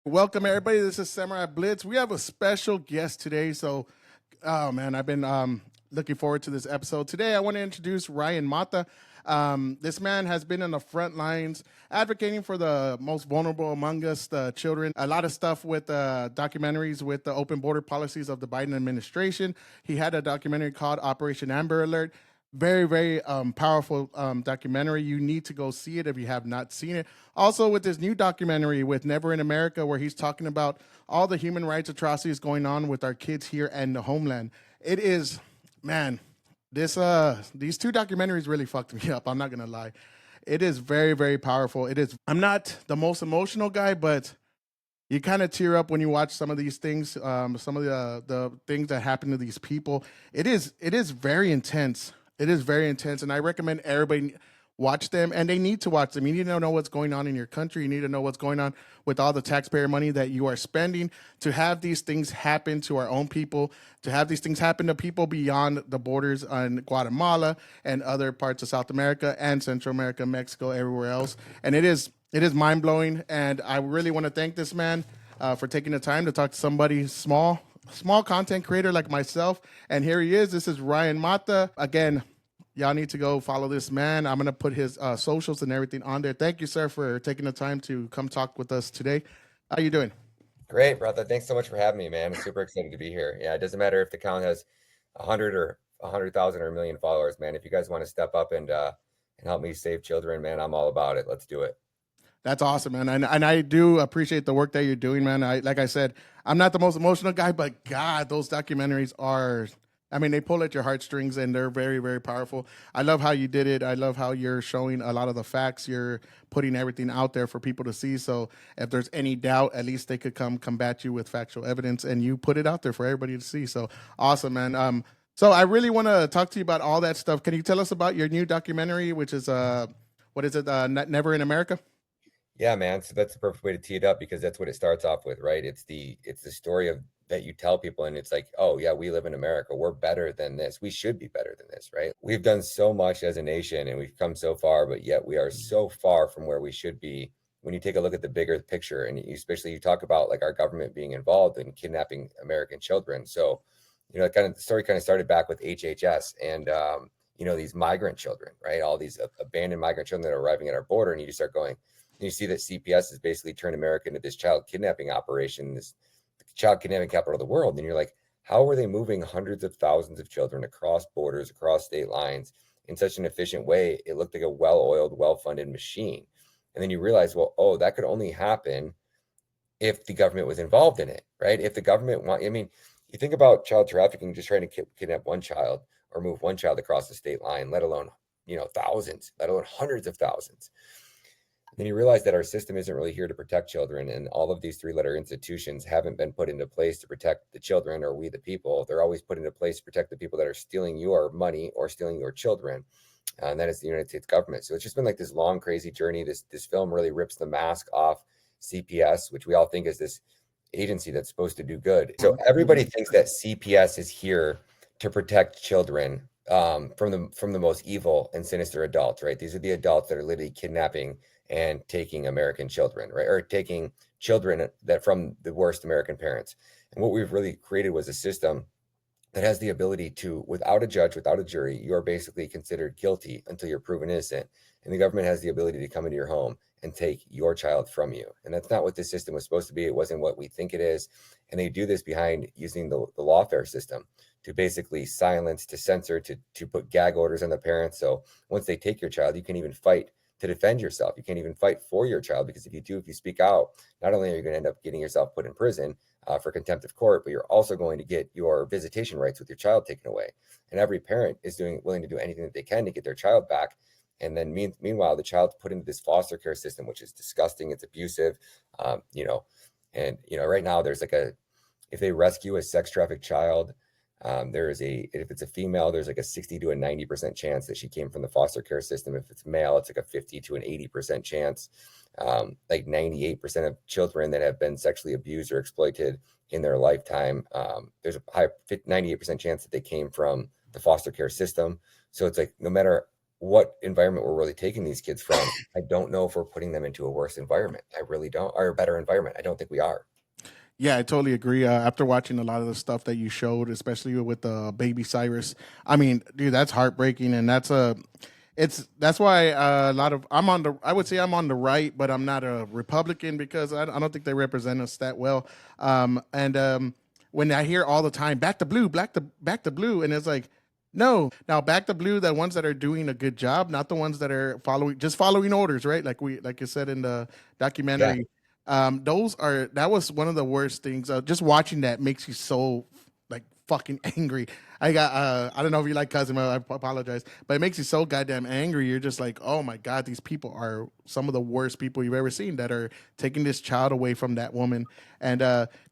Welcome, everybody. This is Samurai Blitz. We have a special guest today. So, oh man, I've been looking forward to this episode. Today, I want to introduce Ryan Mata. This man has been on the front lines advocating for the most vulnerable among us, the children. A lot of stuff with documentaries with the open border policies of the Biden administration. He had a documentary called Operation Amber Alert. Very, very powerful documentary. You need to go see it if you have not seen it. Also, with this new documentary with Never in America, where he's talking about all the human rights atrocities going on with our kids here and the homeland. It is, man, these two documentaries really fucked me up. I'm not gonna lie. It is very, very powerful. It is. I'm not the most emotional guy, but you kind of tear up when you watch some of these things, some of the things that happen to these people. It is very intense. It is very intense, and I recommend everybody watch them. And they need to watch them. You need to know what's going on in your country. You need to know what's going on with all the taxpayer money that you are spending to have these things happen to our own people, to have these things happen to people beyond the borders in Guatemala and other parts of South America and Central America, Mexico, everywhere else. And it is mind blowing, and I really want to thank this man for taking the time to talk to somebody small content creator like myself. And here he is. This is Ryan Mata. Again, y'all need to go follow this man. I'm gonna put his socials and everything on there. Thank you, sir, for taking the time to come talk with us today. How you doing? Great, brother. Thanks so much for having me, man. I'm super excited to be here. Yeah, it doesn't matter if the account has 100 or 100,000 or a million followers, man. If you guys want to step up and help me save children, man, I'm all about it. Let's do it. That's awesome, man. And I do appreciate the work that you're doing, man. Like I said, I'm not the most emotional guy, but God, those documentaries are, I mean, they pull at your heartstrings and they're very, very powerful. I love how you did it. I love how you're showing a lot of the facts. You're putting everything out there for people to see. So if there's any doubt, at least they could come combat you with factual evidence, and you put it out there for everybody to see. So awesome, man. So I really want to talk to you about all that stuff. Can you tell us about your new documentary, which is what is it? Never in America? Yeah, man. So that's the perfect way to tee it up because that's what it starts off with, right? It's the story of that you tell people, and it's like, oh yeah, we live in America. We're better than this. We should be better than this, right? We've done so much as a nation and we've come so far, but yet we are so far from where we should be when you take a look at the bigger picture. And especially you talk about like our government being involved in kidnapping American children. So, the story kind of started back with HHS and these migrant children, right? All these abandoned migrant children that are arriving at our border, and you just start going, and you see that CPS has basically turned America into this child kidnapping operation, this child kidnapping capital of the world. And you're like, how are they moving hundreds of thousands of children across borders, across state lines in such an efficient way? It looked like a well-oiled, well-funded machine. And then you realize, well, oh, that could only happen if the government was involved in it, right? If the government I mean, you think about child trafficking, just trying to kidnap one child or move one child across the state line, let alone, thousands, let alone hundreds of thousands. Then you realize that our system isn't really here to protect children, and all of these three-letter institutions haven't been put into place to protect the children or we the people. They're always put into place to protect the people that are stealing your money or stealing your children, and that is the United States government. So it's just been like this long, crazy journey. This film really rips the mask off CPS, which we all think is this agency that's supposed to do good. So everybody thinks that CPS is here to protect children from the most evil and sinister adults, right? These are the adults that are literally kidnapping and taking American children, right? Or taking children that from the worst American parents. And what we've really created was a system that has the ability to, without a judge, without a jury, you are basically considered guilty until you're proven innocent. And the government has the ability to come into your home and take your child from you. And that's not what this system was supposed to be. It wasn't what we think it is. And they do this behind using the lawfare system to basically silence, to censor, to put gag orders on the parents. So once they take your child, you can even fight to defend yourself. You can't even fight for your child, because if you speak out, not only are you going to end up getting yourself put in prison for contempt of court, but you're also going to get your visitation rights with your child taken away. And every parent is willing to do anything that they can to get their child back. And then meanwhile, the child's put into this foster care system, which is disgusting. It's abusive, right now there's if they rescue a sex trafficked child, if it's a female, there's like a 60 to a 90% chance that she came from the foster care system. If it's male, it's like a 50 to an 80% chance. Like 98% of children that have been sexually abused or exploited in their lifetime, there's a high 98% chance that they came from the foster care system. So it's like, no matter what environment we're really taking these kids from. I don't know if we're putting them into a worse environment. I really don't, or a better environment. I don't think we are. Yeah, I totally agree. After watching a lot of the stuff that you showed, especially with Baby Cyrus, I mean, dude, that's heartbreaking, and that's why a lot of I would say I'm on the right, but I'm not a Republican because I don't think they represent us that well. And when I hear all the time back to blue, back to blue, and it's like, no, now back to blue, the ones that are doing a good job, not the ones that are following orders, right? Like you said in the Yeah. documentary. That was one of the worst things. Just watching that makes you so like fucking angry. I don't know if you like cousin, I apologize, but it makes you so goddamn angry. You're just like, oh my god, these people are some of the worst people you've ever seen that are taking this child away from that woman. And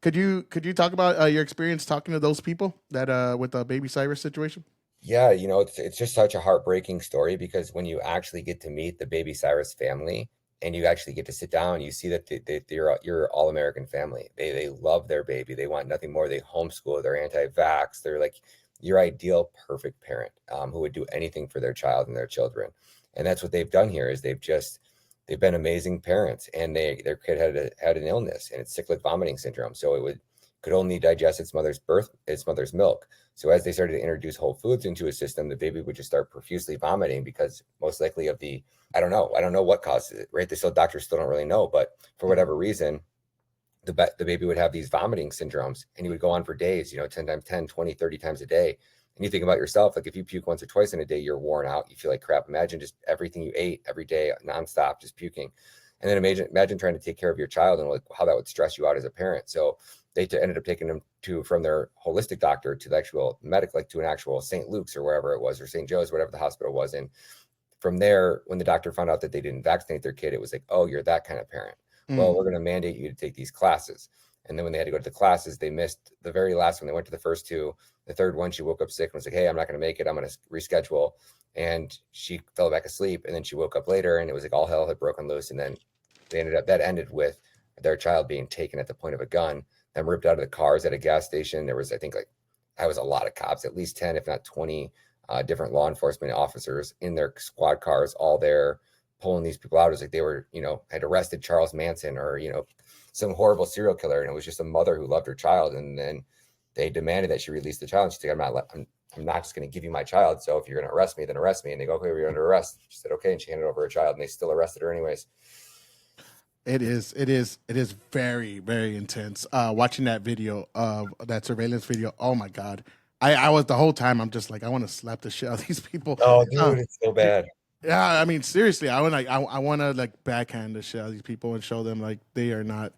could you talk about your experience talking to those people that with the Baby Cyrus situation? Yeah, it's just such a heartbreaking story because when you actually get to meet the baby Cyrus family and you actually get to sit down, you see that you're all American family. They love their baby. They want nothing more. They homeschool. They're anti-vax. They're like your ideal perfect parent, who would do anything for their child and their children. And that's what they've done here is they've been amazing parents, and their kid had an illness, and it's cyclic vomiting syndrome. So could only digest its mother's milk. So as they started to introduce whole foods into his system, the baby would just start profusely vomiting because most likely of the I don't know what causes it, right? Doctors still don't really know, but for Mhm. whatever reason, the baby would have these vomiting syndromes, and he would go on for days, 10 times 10, 20, 30 times a day. And you think about yourself, like if you puke once or twice in a day, you're worn out. You feel like crap. Imagine just everything you ate every day, nonstop, just puking. And then imagine trying to take care of your child and like how that would stress you out as a parent. So they ended up taking them from their holistic doctor to the actual medical, like to an actual St. Luke's or wherever it was, or St. Joe's, whatever the hospital was. And from there, when the doctor found out that they didn't vaccinate their kid, it was like, oh, you're that kind of parent. Well, Mm. we're going to mandate you to take these classes. And then when they had to go to the classes, they missed the very last one. They went to the first two. The third one, she woke up sick and was like, hey, I'm not going to make it. I'm going to reschedule. And she fell back asleep. And then she woke up later and it was like all hell had broken loose. And then that ended with their child being taken at the point of a gun, then ripped out of the cars at a gas station. There was, I think, like, that was a lot of cops, at least 10, if not 20 different law enforcement officers in their squad cars, all there pulling these people out. It was like they were, had arrested Charles Manson or, some horrible serial killer. And it was just a mother who loved her child. And then they demanded that she release the child. And she's like, I'm not just going to give you my child. So if you're going to arrest me, then arrest me. And they go, okay, we're under arrest. She said, okay. And she handed over her child and they still arrested her anyways. It is very, very intense. Watching that video of that surveillance video, oh my god, I was the whole time. I'm just like, I want to slap the shit out of these people. Oh, Uh, dude, it's so y- bad. yeah, I mean, seriously, I want to like backhand the shit out of these people and show them like they are not.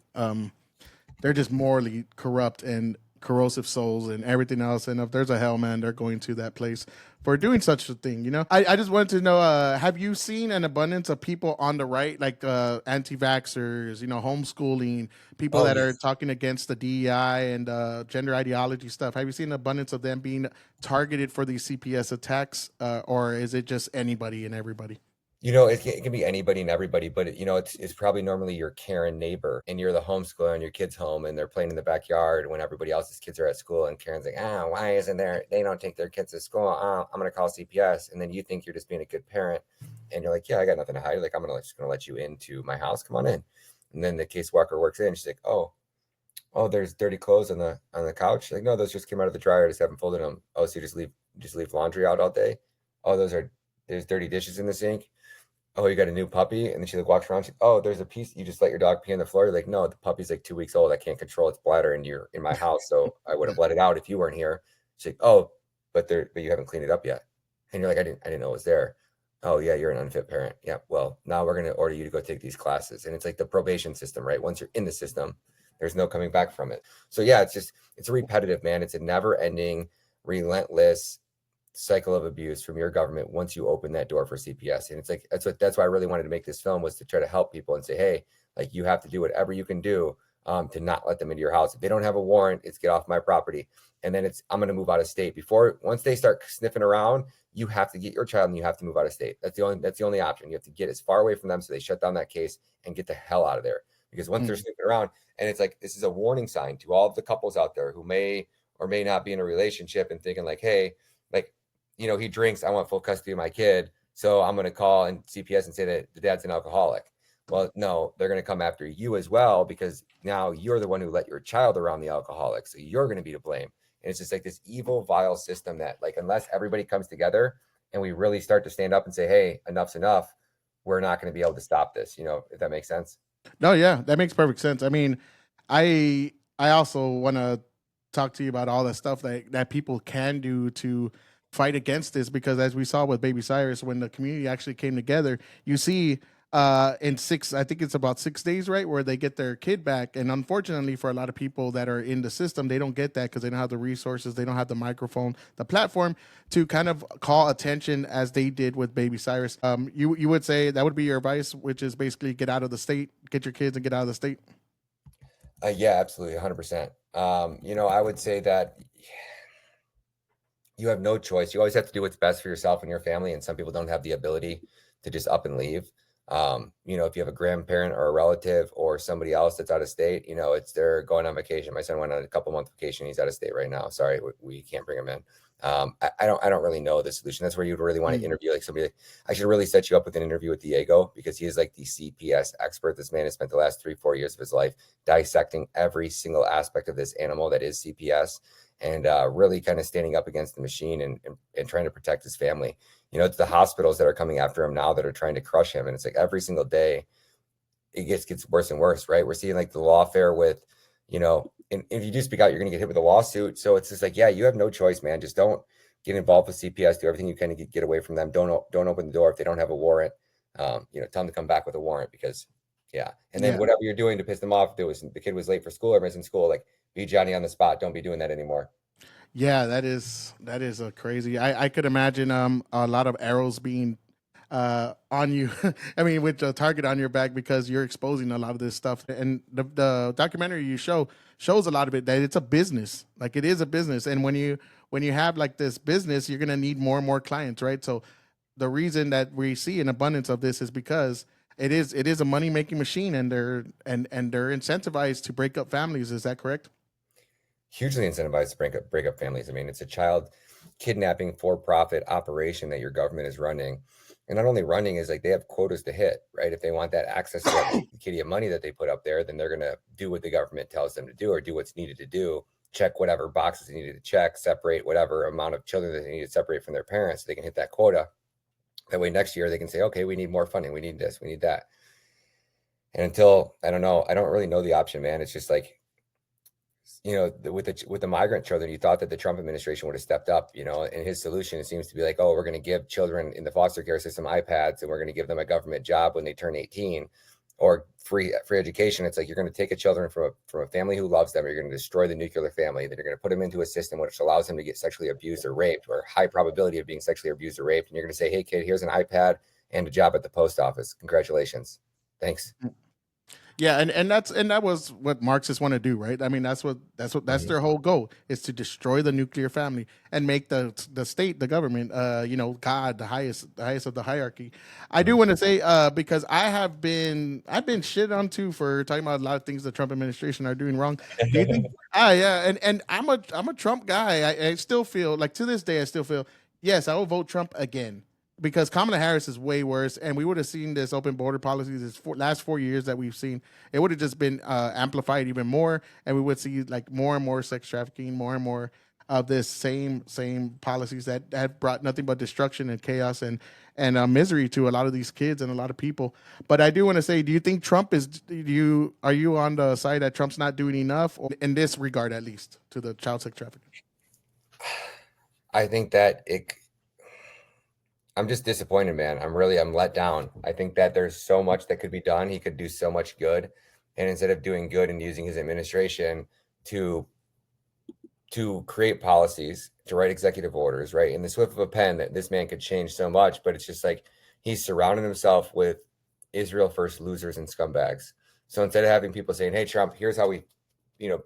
They're just morally corrupt and corrosive souls and everything else. And if there's a hell, man, they're going to that place for doing such a thing. I just wanted to know, have you seen an abundance of people on the right, like anti-vaxxers, homeschooling, people Oh, that yeah. are talking against the DEI and gender ideology stuff? Have you seen an abundance of them being targeted for these CPS attacks, or is it just anybody and everybody? It can be anybody and everybody, but it's probably normally your Karen neighbor, and you're the homeschooler, and your kid's home, and they're playing in the backyard when everybody else's kids are at school, and Karen's like, why isn't there? They don't take their kids to school. I'm gonna call CPS, and then you think you're just being a good parent, and you're like, yeah, I got nothing to hide. Like just gonna let you into my house. Come on in. And then the caseworker works in. She's like, oh, there's dirty clothes on the couch. Like, no, those just came out of the dryer. I just haven't folded them. Oh, so you just leave laundry out all day. Oh, there's dirty dishes in the sink. Oh, you got a new puppy? And then she like walks around. Oh, there's a piece. You just let your dog pee on the floor. You're like, no, the puppy's like 2 weeks old. I can't control its bladder, and you're in my house, so I would have let it out if you weren't here. She's like, oh, but you haven't cleaned it up yet. And you're like, I didn't know it was there. Oh yeah, you're an unfit parent. Yeah. Well, now we're gonna order you to go take these classes, and it's like the probation system, right? Once you're in the system, there's no coming back from it. So yeah, it's a repetitive, man. It's a never-ending, relentless cycle of abuse from your government once you open that door for CPS. And it's like that's why I really wanted to make this film, was to try to help people and say, hey, like, you have to do whatever you can do to not let them into your house. If they don't have a warrant, it's get off my property. And then I'm going to move out of state. Once they start sniffing around, you have to get your child and you have to move out of state. That's the only option. You have to get as far away from them so they shut down that case and get the hell out of there. Because once they're Mm. sniffing around, and it's like, this is a warning sign to all of the couples out there who may or may not be in a relationship and thinking like, hey, like, he drinks, I want full custody of my kid. So I'm going to call and CPS and say that the dad's an alcoholic. Well, no, they're going to come after you as well, because now you're the one who let your child around the alcoholic. So you're going to be to blame. And it's just like this evil, vile system that, like, unless everybody comes together and we really start to stand up and say, hey, enough's enough, we're not going to be able to stop this, if that makes sense. No, yeah, that makes perfect sense. I mean, I also want to talk to you about all the stuff that people can do to fight against this, because as we saw with Baby Cyrus, when the community actually came together, you see in six, I think it's about 6 days, right, where they get their kid back. And unfortunately for a lot of people that are in the system, they don't get that because they don't have the resources, they don't have the microphone, the platform to kind of call attention as they did with Baby Cyrus. You would say that would be your advice, which is basically get out of the state, get your kids and get out of the state. Yeah, absolutely, 100%. I would say that you have no choice. You always have to do what's best for yourself and your family. And some people don't have the ability to just up and leave. If you have a grandparent or a relative or somebody else that's out of state, it's they're going on vacation. My son went on a couple month vacation. He's out of state right now. Sorry, we can't bring him in. I don't really know the solution. That's where you'd really want to interview like somebody. I should really set you up with an interview with Diego, because he is like the CPS expert. This man has spent the last 3-4 years of his life dissecting every single aspect of this animal that is CPS, and really kind of standing up against the machine and trying to protect his family. It's the hospitals that are coming after him now that are trying to crush him. And it's like every single day it gets worse and worse, right? We're seeing like the lawfare with, and if you do speak out, you're going to get hit with a lawsuit. So it's just like, yeah, you have no choice, man. Just don't get involved with CPS. Do everything you can to get away from them. Don't open the door if they don't have a warrant. Tell them to come back with a warrant, because yeah. And then Yeah. whatever you're doing to piss them off, if the kid was late for school or missing school, like, be Johnny on the spot. Don't be doing that anymore. Yeah, that is a crazy. I could imagine a lot of arrows being on you. I mean, with the target on your back, because you're exposing a lot of this stuff. And the documentary you shows a lot of it, that it's a business. Like, it is a business, and when you have like this business, you're gonna need more and more clients, right? So the reason that we see an abundance of this is because it is a money making machine, and they're incentivized to break up families. Is that correct? Hugely incentivized to break up families. I mean, it's a child kidnapping for-profit operation that your government is running. And not only running, is like they have quotas to hit, right? If they want that access to that kitty of money that they put up there, then they're going to do what the government tells them to do, or do what's needed to do, check whatever boxes they needed to check, separate whatever amount of children that they need to separate from their parents so they can hit that quota. That way next year they can say, okay, we need more funding. We need this, we need that. And until, I don't know, I don't really know the option, man. It's just like, with the migrant children, you thought that the Trump administration would have stepped up, and his solution, it seems to be like, oh, we're going to give children in the foster care system iPads, and we're going to give them a government job when they turn 18, or free education. It's like, you're going to take a children from a family who loves them, or you're going to destroy the nuclear family. Then you're going to put them into a system which allows them to get sexually abused or raped, or high probability of being sexually abused or raped. And you're going to say, hey, kid, here's an iPad and a job at the post office. Congratulations. Thanks. Yeah, and that was what Marxists want to do, right? I mean, that's Mhm. their whole goal, is to destroy the nuclear family and make the state, the government, God, the highest of the hierarchy. I do Mhm. want to say, because I've been shit on too for talking about a lot of things the Trump administration are doing wrong. Do you think? Yeah, and I'm a Trump guy. I still feel like, to this day, I still feel, yes, I will vote Trump again, because Kamala Harris is way worse, and we would have seen this open border policy last 4 years that we've seen. It would have just been amplified even more, and we would see like more and more sex trafficking, more and more of this same policies that have brought nothing but destruction and chaos and misery to a lot of these kids and a lot of people. But I do want to say, do you think are you on the side that Trump's not doing enough, or in this regard, at least, to the child sex trafficking? I think that I'm just disappointed, man. I'm let down. I think that there's so much that could be done. He could do so much good. And instead of doing good and using his administration to create policies, to write executive orders, right? In the swift of a pen, that this man could change so much, but it's just like he's surrounded himself with Israel first losers and scumbags. So instead of having people saying, hey, Trump, here's how we,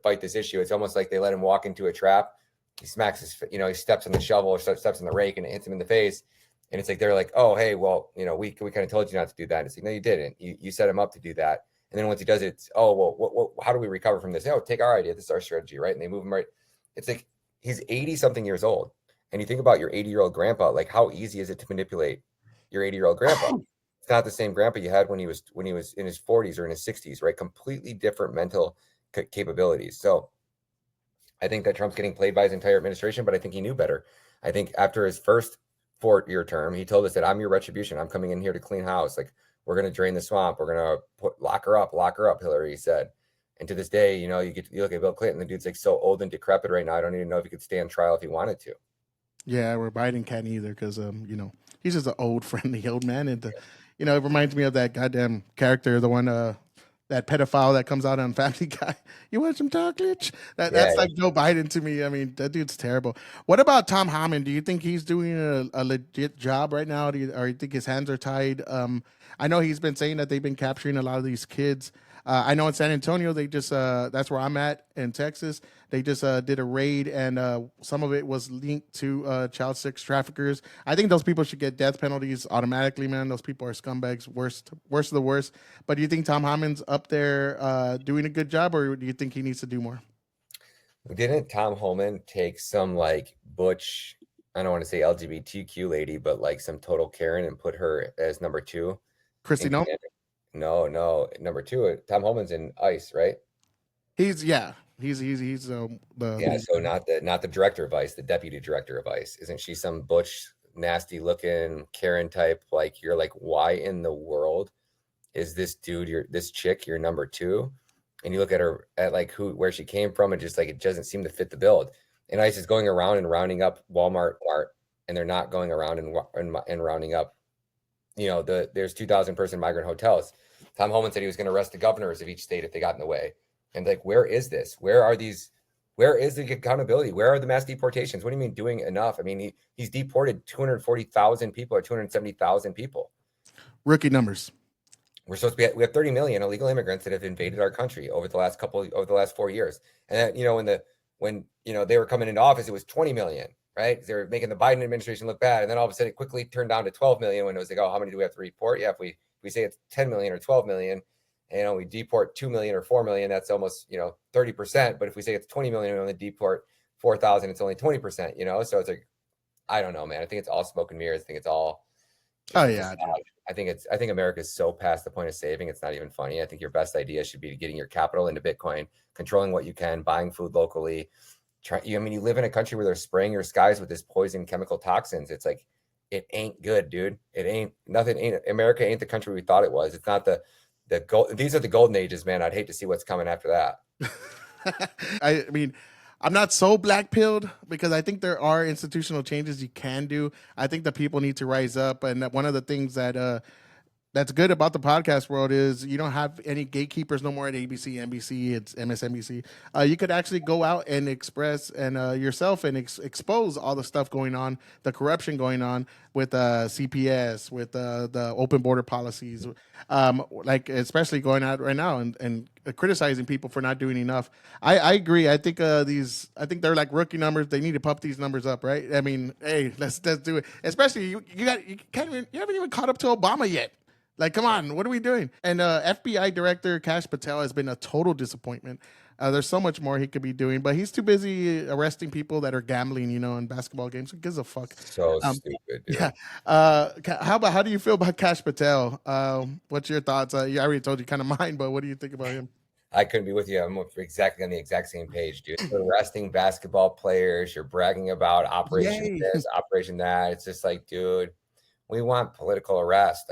fight this issue, it's almost like they let him walk into a trap. He smacks he steps on the shovel or steps on the rake and it hits him in the face. And it's like, they're like, oh, hey, well, we kind of told you not to do that. And it's like, no, you didn't. You set him up to do that. And then once he does it, it's, oh, well, how do we recover from this? Oh, take our idea. This is our strategy, right? And they move him right. It's like, he's 80 something years old. And you think about your 80-year-old grandpa, like, how easy is it to manipulate, your 80-year-old grandpa. It's not the same grandpa you had when he was in his 40s or in his 60s, right? Completely different mental capabilities. So I think that Trump's getting played by his entire administration, but I think he knew better. I think after his first 4-year term, he told us that I'm your retribution. I'm coming in here to clean house. Like, we're going to drain the swamp. We're going to lock her up, Hillary said. And to this day, you look at Bill Clinton, the dude's like so old and decrepit right now. I don't even know if he could stand trial if he wanted to. Yeah, where Biden can't either because he's just an old friendly old man, and it reminds me of that goddamn character, the one that pedophile that comes out on Family Guy. You want some chocolate? That's Yeah. like Joe Biden to me. I mean, that dude's terrible. What about Tom Hammond? Do you think he's doing a legit job right now? Or you think his hands are tied? I know he's been saying that they've been capturing a lot of these kids. I know in San Antonio, they just that's where I'm at in Texas. They just did a raid, and some of it was linked to child sex traffickers. I think those people should get death penalties automatically, man. Those people are scumbags, worst of the worst. But do you think Tom Hammond's up there doing a good job, or do you think he needs to do more? Didn't Tom Homan take some like butch, I don't want to say LGBTQ lady, but like some total Karen and put her as number 2 Christy, in no, command? No, number 2. Tom Homan's in ICE, right? he's the Yeah, so not the director of ICE, the deputy director of ICE. Isn't she some butch, nasty looking Karen type? Like, you're like, why in the world is this dude, this chick, your number 2? And you look at her at like where she came from, and just like it doesn't seem to fit the build. And ICE is going around and rounding up Walmart, and they're not going around and rounding up. There's 2,000 person migrant hotels. Tom Homan said he was going to arrest the governors of each state if they got in the way. And like, where is this? Where are these? Where is the accountability? Where are the mass deportations? What do you mean doing enough? I mean, he's deported 240,000 people or 270,000 people. rookie numbers. We have 30 million illegal immigrants that have invaded our country over the last 4 years. And then, when they were coming into office, it was 20 million, right? They were making the Biden administration look bad. And then all of a sudden it quickly turned down to 12 million when it was like, oh, how many do we have to report? Yeah, if we say it's 10 million or 12 million, and we deport 2 million or 4 million, that's almost, 30%. But if we say it's 20 million, we only deport 4,000, it's only 20%, So it's like, I don't know, man. I think it's all smoke and mirrors. I think it's all Oh just a yeah, facade. I think America is so past the point of saving. It's not even funny. I think your best idea should be getting your capital into Bitcoin, controlling what you can, buying food locally. You live in a country where they're spraying your skies with this poison chemical toxins. It's like, it ain't good, dude. America ain't the country we thought it was. It's not the gold. These are the golden ages, man. I'd hate to see what's coming after that. I mean, I'm not so black pilled because I think there are institutional changes you can do. I think that people need to rise up, and one of the things that's good about the podcast world is you don't have any gatekeepers no more at ABC, NBC, it's MSNBC. You could actually go out and express and yourself and expose all the stuff going on, the corruption going on with CPS, with the open border policies, like especially going out right now and criticizing people for not doing enough. I agree. I think I think they're like rookie numbers. They need to pump these numbers up, right? I mean, hey, let's do it. Especially you haven't even caught up to Obama yet. Like, come on, what are we doing? And FBI Director Kash Patel has been a total disappointment. There's so much more he could be doing, but he's too busy arresting people that are gambling, in basketball games. Who gives a fuck? So Um, stupid, dude. yeah. How do you feel about Kash Patel? What's your thoughts? I already told you kind of mine, but what do you think about him? I couldn't be with you. I'm exactly on the exact same page, dude. You're arresting basketball players. You're bragging about Operation Yay. this, Operation that. It's just like, dude, we want political arrest.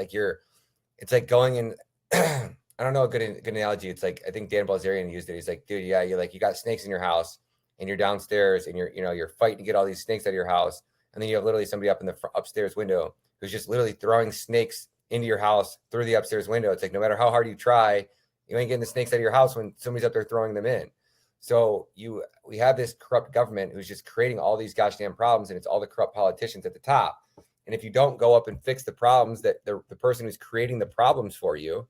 It's like going in. I don't know a good analogy. It's like, I think Dan Bilzerian used it. He's like, dude, yeah, you got snakes in your house, and you're downstairs, and you're fighting to get all these snakes out of your house, and then you have literally somebody up in the upstairs window who's just literally throwing snakes into your house through the upstairs window. It's like, no matter how hard you try, you ain't getting the snakes out of your house when somebody's up there throwing them in. So we have this corrupt government who's just creating all these gosh damn problems, and it's all the corrupt politicians at the top. And if you don't go up and fix the problems that the person who's creating the problems for you,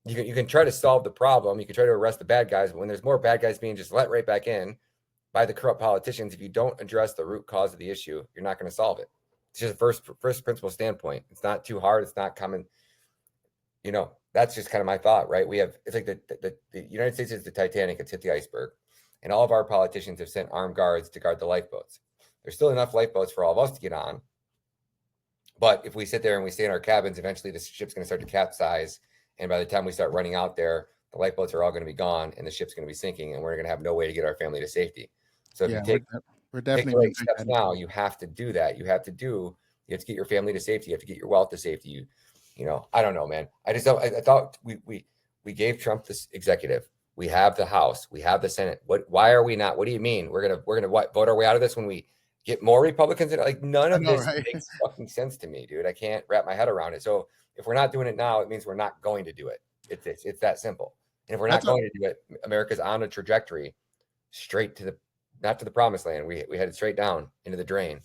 you can try to solve the problem. You can try to arrest the bad guys, but when there's more bad guys being just let right back in by the corrupt politicians, if you don't address the root cause of the issue, you're not going to solve it. It's just a first principle standpoint. It's not too hard. It's not common. That's just kind of my thought, right? It's like the United States is the Titanic. It's hit the iceberg, and all of our politicians have sent armed guards to guard the lifeboats. There's still enough lifeboats for all of us to get on, But if we sit there and we stay in our cabins, eventually the ship's going to start to capsize. And by the time we start running out there, the lifeboats are all going to be gone and the ship's going to be sinking and we're going to have no way to get our family to safety. So if you Yeah, we're take the definitely going right to take steps that into. now, you have to do that. You have to get your family to safety. You have to get your wealth to safety. I don't know, man. I just don't, I thought we gave Trump this executive. We have the House. We have the Senate. Why are we not? What do you mean? We're gonna vote our way out of this when we get more Republicans in it? Like none I of know, this right? makes fucking sense to me, dude. I can't wrap my head around it. So if we're not doing it now, it means we're not going to do it. It's that simple. And if we're not That's what. going to do it, America's on a trajectory straight to the not to the promised land. We headed straight down into the drain.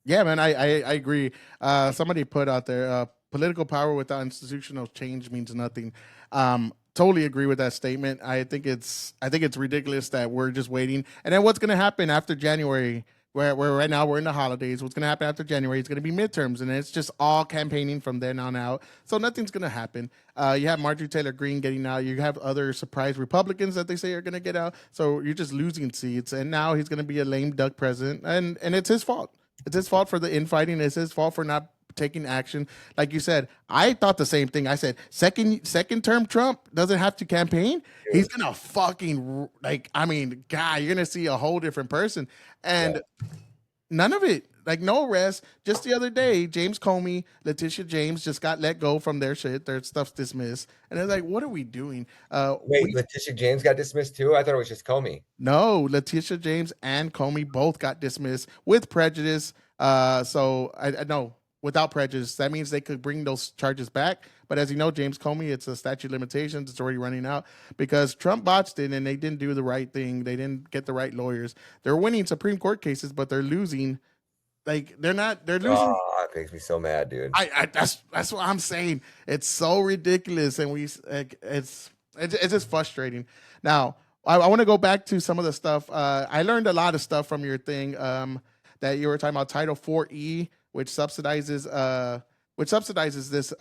Yeah, man, I agree. Somebody put out there, political power without institutional change means nothing. Totally agree with that statement. I think it's ridiculous that we're just waiting. And then what's going to happen after January? Where right now we're in the holidays. What's going to happen after January? It's going to be midterms, and it's just all campaigning from then on out. So nothing's going to happen. You have Marjorie Taylor Greene getting out. You have other surprise Republicans that they say are going to get out. So you're just losing seats. And now he's going to be a lame duck president, and it's his fault. It's his fault for the infighting. It's his fault for not taking action. Like you said, I thought the same thing. I said second term Trump doesn't have to campaign. He's Dude, gonna fucking like. I mean, God, you're gonna see a whole different person. yeah. And none of it. Like no arrest. Just the other day, James Comey, Letitia James just got let go from their shit. Their stuff's dismissed, and they're like, "What are we doing?" Wait, We Letitia James got dismissed too? I thought it was just Comey. No, Letitia James and Comey both got dismissed with prejudice. So I know without prejudice, that means they could bring those charges back. But as you know, James Comey, it's a statute of limitations. It's already running out because Trump botched it and they didn't do the right thing. They didn't get the right lawyers. They're winning Supreme Court cases, but they're losing. Like they're not. They're losing. Oh, it makes me so mad, dude. That's what I'm saying. It's so ridiculous, and it's just frustrating. Now, I want to go back to some of the stuff. I learned a lot of stuff from your thing. That you were talking about Title 4E, which subsidizes this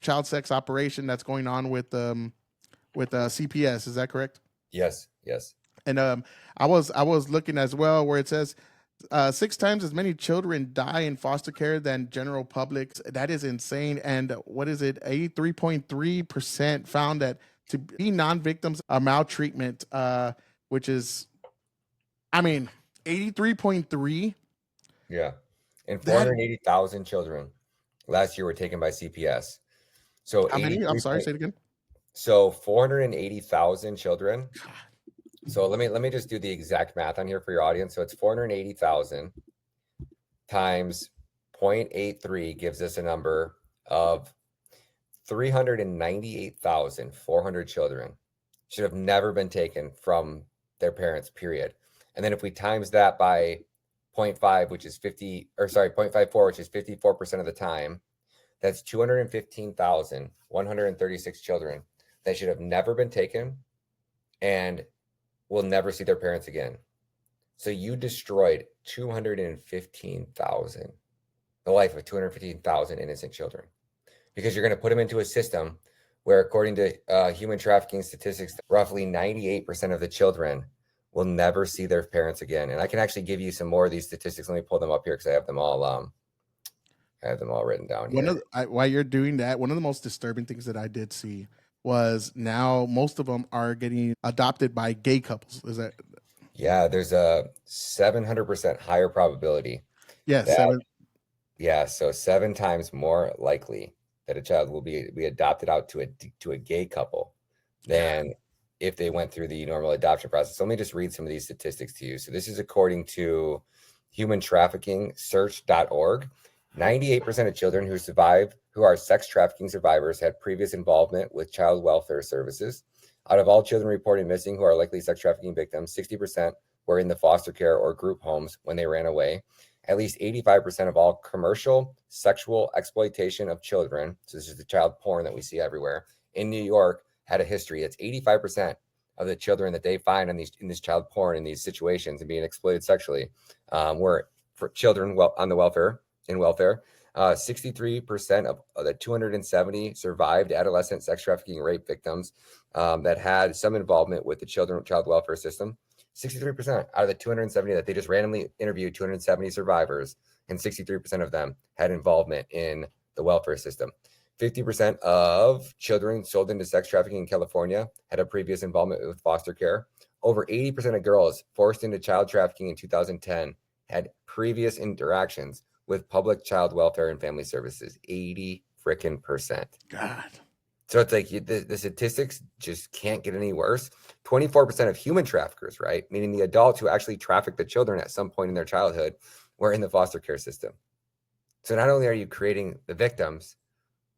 child sex operation that's going on with CPS. Is that correct? Yes, yes. And I was looking as well where it says 6 times as many children die in foster care than general public. That is insane. And what is it? 83.3% found that to be non-victims of maltreatment, which is, I mean, 83.3. Yeah. And That 480,000 children last year were taken by CPS. So how many? I'm 83 sorry. Say it again. so 480,000 children. So let me just do the exact math on here for your audience. So it's 480,000 times 0.83 gives us a number of 398,400 children should have never been taken from their parents, period. And then if we times that by 0.5, which is 50, or sorry, 0.54, which is 54% of the time, that's 215,136 children that should have never been taken and will never see their parents again. So you destroyed 215,000, the life of 215,000 innocent children, because you're going to put them into a system where, according to human trafficking statistics, roughly 98% of the children will never see their parents again. And I can actually give you some more of these statistics. Let me pull them up here because I have them all written down here. While you're doing that, one of the most disturbing things that I did see was now most of them are getting adopted by gay couples. Is that Yeah, there's a 700% higher probability yes? that, Seven. yeah, so 7 times more likely that a child will be adopted out to a gay couple than if they went through the normal adoption process. So let me just read some of these statistics to you. So this is according to human trafficking search.org. 98% of children who are sex trafficking survivors had previous involvement with child welfare services. Out of all children reported missing who are likely sex trafficking victims, 60% were in the foster care or group homes when they ran away. At least 85% of all commercial sexual exploitation of children, so this is the child porn that we see everywhere, in New York had a history. It's 85% of the children that they find in this child porn in these situations and being exploited sexually were for children on the welfare. 63% of the 270 survived adolescent sex trafficking rape victims that had some involvement with the child welfare system. 63% out of the 270 that they just randomly interviewed, 270 survivors, and 63% of them had involvement in the welfare system. 50% of children sold into sex trafficking in California had a previous involvement with foster care. Over 80% of girls forced into child trafficking in 2010 had previous interactions with public child welfare and family services. 80% God. So it's like the statistics just can't get any worse. 24% of human traffickers, right, meaning the adults who actually traffic the children at some point in their childhood, were in the foster care system. So not only are you creating the victims,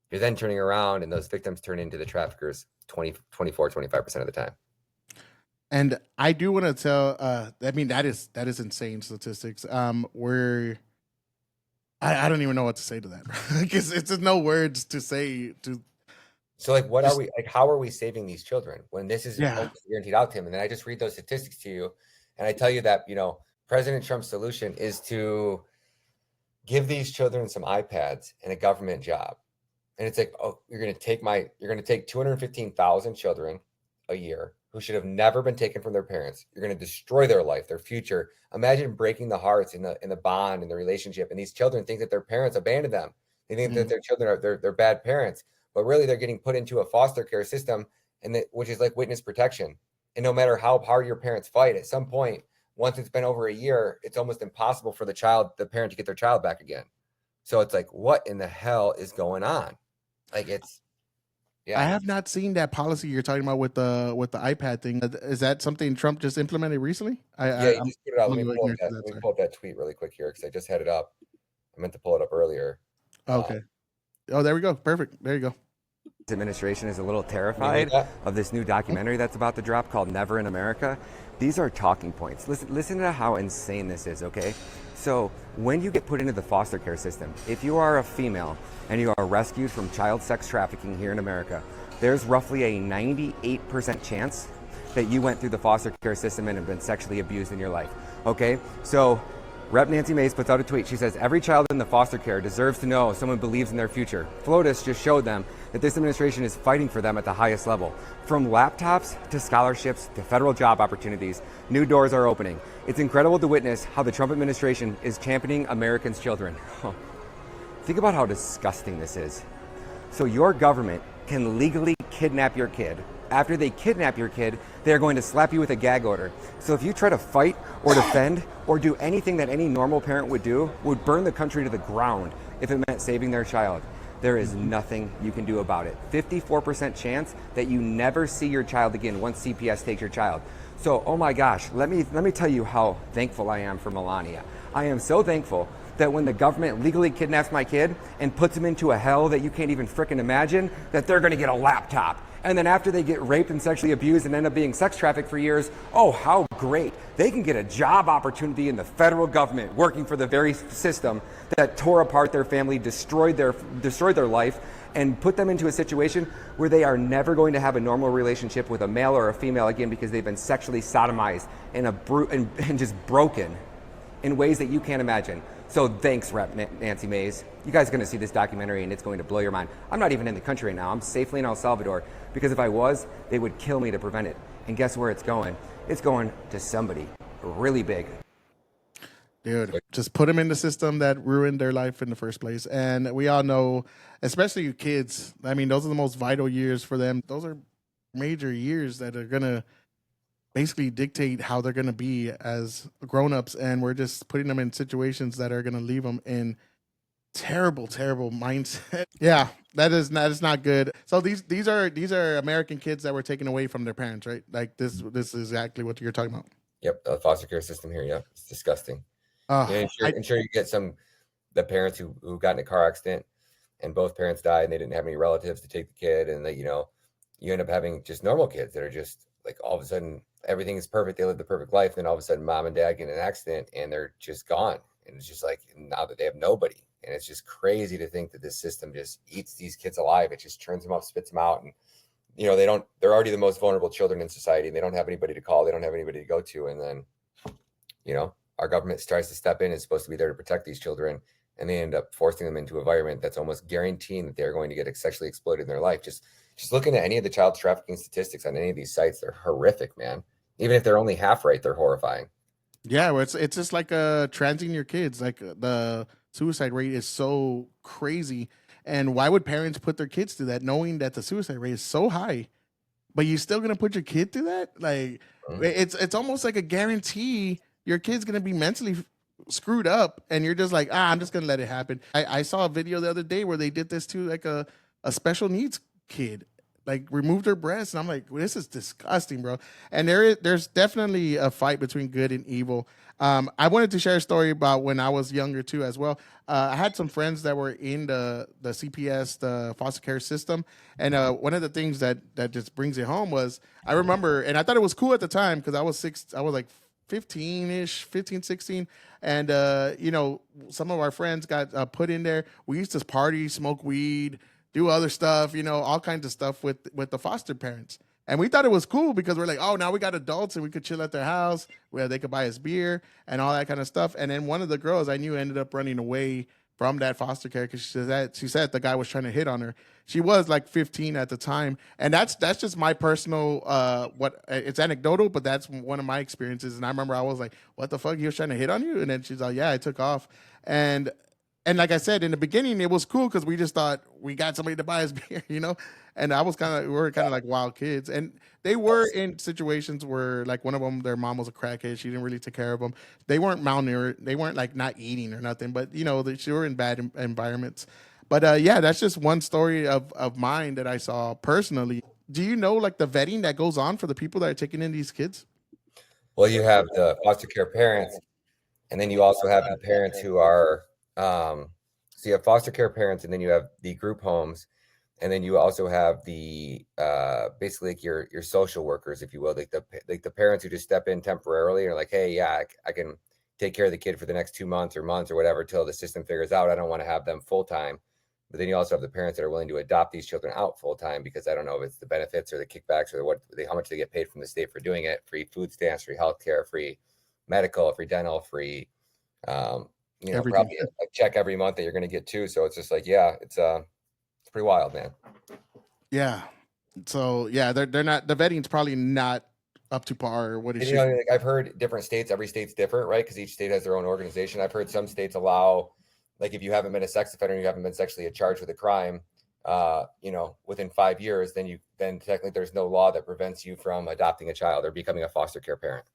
you're then turning around and those victims turn into the traffickers 25% of the time. And I do want to tell, I mean, that is insane statistics. I don't even know what to say to that, because it's just no words to say to. So like, what are we, like, how are we saving these children when this is Yeah. almost guaranteed out to him? And then I just read those statistics to you and I tell you that, President Trump's solution is to give these children some iPads and a government job. And it's like, oh, you're going to take 215,000 children a year who should have never been taken from their parents. You're going to destroy their life, their future. Imagine breaking the hearts in the bond and the relationship. And these children think that their parents abandoned them. They think that their children are they're bad parents, but really they're getting put into a foster care system, which is like witness protection. And no matter how hard your parents fight, at some point, once it's been over a year, it's almost impossible for the parent to get their child back again. So it's like, what in the hell is going on? Like, it's, yeah. I have not seen that policy you're talking about with the iPad thing. Is that something Trump just implemented recently? Yeah, you just put it out. Let me Sorry. pull up that tweet really quick here because I just had it up. I meant to pull it up earlier. Okay. Oh, there we go. Perfect. There you go. Administration is a little terrified of this new documentary that's about to drop called Never in America. These are talking points. Listen to how insane this is, okay? So when you get put into the foster care system, if you are a female and you are rescued from child sex trafficking here in America, there's roughly a 98% chance that you went through the foster care system and have been sexually abused in your life, okay? So Rep. Nancy Mace puts out a tweet. She says, every child in the foster care deserves to know someone believes in their future. FLOTUS just showed them that this administration is fighting for them at the highest level. From laptops to scholarships to federal job opportunities, new doors are opening. It's incredible to witness how the Trump administration is championing Americans' children. Think about how disgusting this is. So your government can legally kidnap your kid. After they kidnap your kid, they're going to slap you with a gag order. So if you try to fight or defend or do anything that any normal parent would do, would burn the country to the ground if it meant saving their child. There is nothing you can do about it. 54% chance that you never see your child again once CPS takes your child. So, oh my gosh, let me tell you how thankful I am for Melania. I am so thankful that when the government legally kidnaps my kid and puts him into a hell that you can't even frickin' imagine, that they're gonna get a laptop. And then after they get raped and sexually abused and end up being sex trafficked for years, oh, how great. They can get a job opportunity in the federal government working for the very system that tore apart their family, destroyed their life, and put them into a situation where they are never going to have a normal relationship with a male or a female again because they've been sexually sodomized and just broken in ways that you can't imagine. So thanks, Rep. Nancy Mace. You guys are going to see this documentary and it's going to blow your mind. I'm not even in the country right now. I'm safely in El Salvador because if I was, they would kill me to prevent it. And guess where it's going? It's going to somebody really big. Dude, just put them in the system that ruined their life in the first place. And we all know, especially you kids, I mean, those are the most vital years for them. Those are major years that are going to basically dictate how they're going to be as grown-ups, and we're just putting them in situations that are going to leave them in terrible mindset. Yeah, that is not good. So these are American kids that were taken away from their parents, right? Like this is exactly what you're talking about. Yep, the foster care system here. Yeah, it's disgusting. I'm sure you get the parents who got in a car accident and both parents died and they didn't have any relatives to take the kid, and that you end up having just normal kids that are just like all of a sudden everything is perfect. They live the perfect life. Then all of a sudden mom and dad get in an accident and they're just gone. And it's just like, now that they have nobody. And it's just crazy to think that this system just eats these kids alive. It just churns them up, spits them out. And, they're already the most vulnerable children in society. They don't have anybody to call. They don't have anybody to go to. And then, our government tries to step in. It's supposed to be there to protect these children. And they end up forcing them into an environment that's almost guaranteeing that they're going to get sexually exploited in their life. Just looking at any of the child trafficking statistics on any of these sites, they're horrific, man. Even if they're only half right, they're horrifying. Yeah, well, it's just like transing your kids. Like the suicide rate is so crazy, and why would parents put their kids through that, knowing that the suicide rate is so high? But you're still gonna put your kid through that? Like it's almost like a guarantee your kid's gonna be mentally screwed up, and you're just like, I'm just gonna let it happen. I saw a video the other day where they did this to like a special needs kid, like removed her breast, and I'm like, well, this is disgusting, bro. And there's definitely a fight between good and evil. I wanted to share a story about when I was younger too, as well. I had some friends that were in the CPS, the foster care system, and one of the things that just brings it home was I remember, and I thought it was cool at the time because I was like 15-ish, 15, 16. And, some of our friends got put in there. We used to party, smoke weed, do other stuff, all kinds of stuff with the foster parents. And we thought it was cool because we're like, oh, now we got adults and we could chill at their house where they could buy us beer and all that kind of stuff. And then one of the girls I knew ended up running away from that foster care because she said the guy was trying to hit on her. She was like 15 at the time, and that's just my personal what it's anecdotal, but that's one of my experiences. And I remember I was like, "What the fuck? He was trying to hit on you?" And then she's like, "Yeah, I took off." And like I said in the beginning, it was cool because we just thought we got somebody to buy us beer. And we were kind of like wild kids, and they were in situations where like one of them, their mom was a crackhead. She didn't really take care of them. They weren't malnourished. They weren't like not eating or nothing, but they were in bad environments. But yeah, that's just one story of mine that I saw personally. Do you know like the vetting that goes on for the people that are taking in these kids? Well, you have the foster care parents, and then you also have the parents who are, so you have foster care parents, and then you have the group homes, and then you also have the basically like your social workers, if you will, like the parents who just step in temporarily and are like, hey, yeah, I can take care of the kid for the next 2 months or whatever till the system figures out. I don't want to have them full time. But then you also have the parents that are willing to adopt these children out full time because I don't know if it's the benefits or the kickbacks or how much they get paid from the state for doing it. Free food stamps, free healthcare, free medical, free dental, free, Everything. probably a check every month that you're going to get too. So it's just like, yeah, it's pretty wild, man. Yeah. So yeah, they're not, the vetting's probably not up to par or what it And, should. like I've heard different states, every state's different, right? Because each state has their own organization. I've heard some states allow, like if you haven't been a sex offender and you haven't been sexually charged with a crime, within 5 years, then technically there's no law that prevents you from adopting a child or becoming a foster care parent.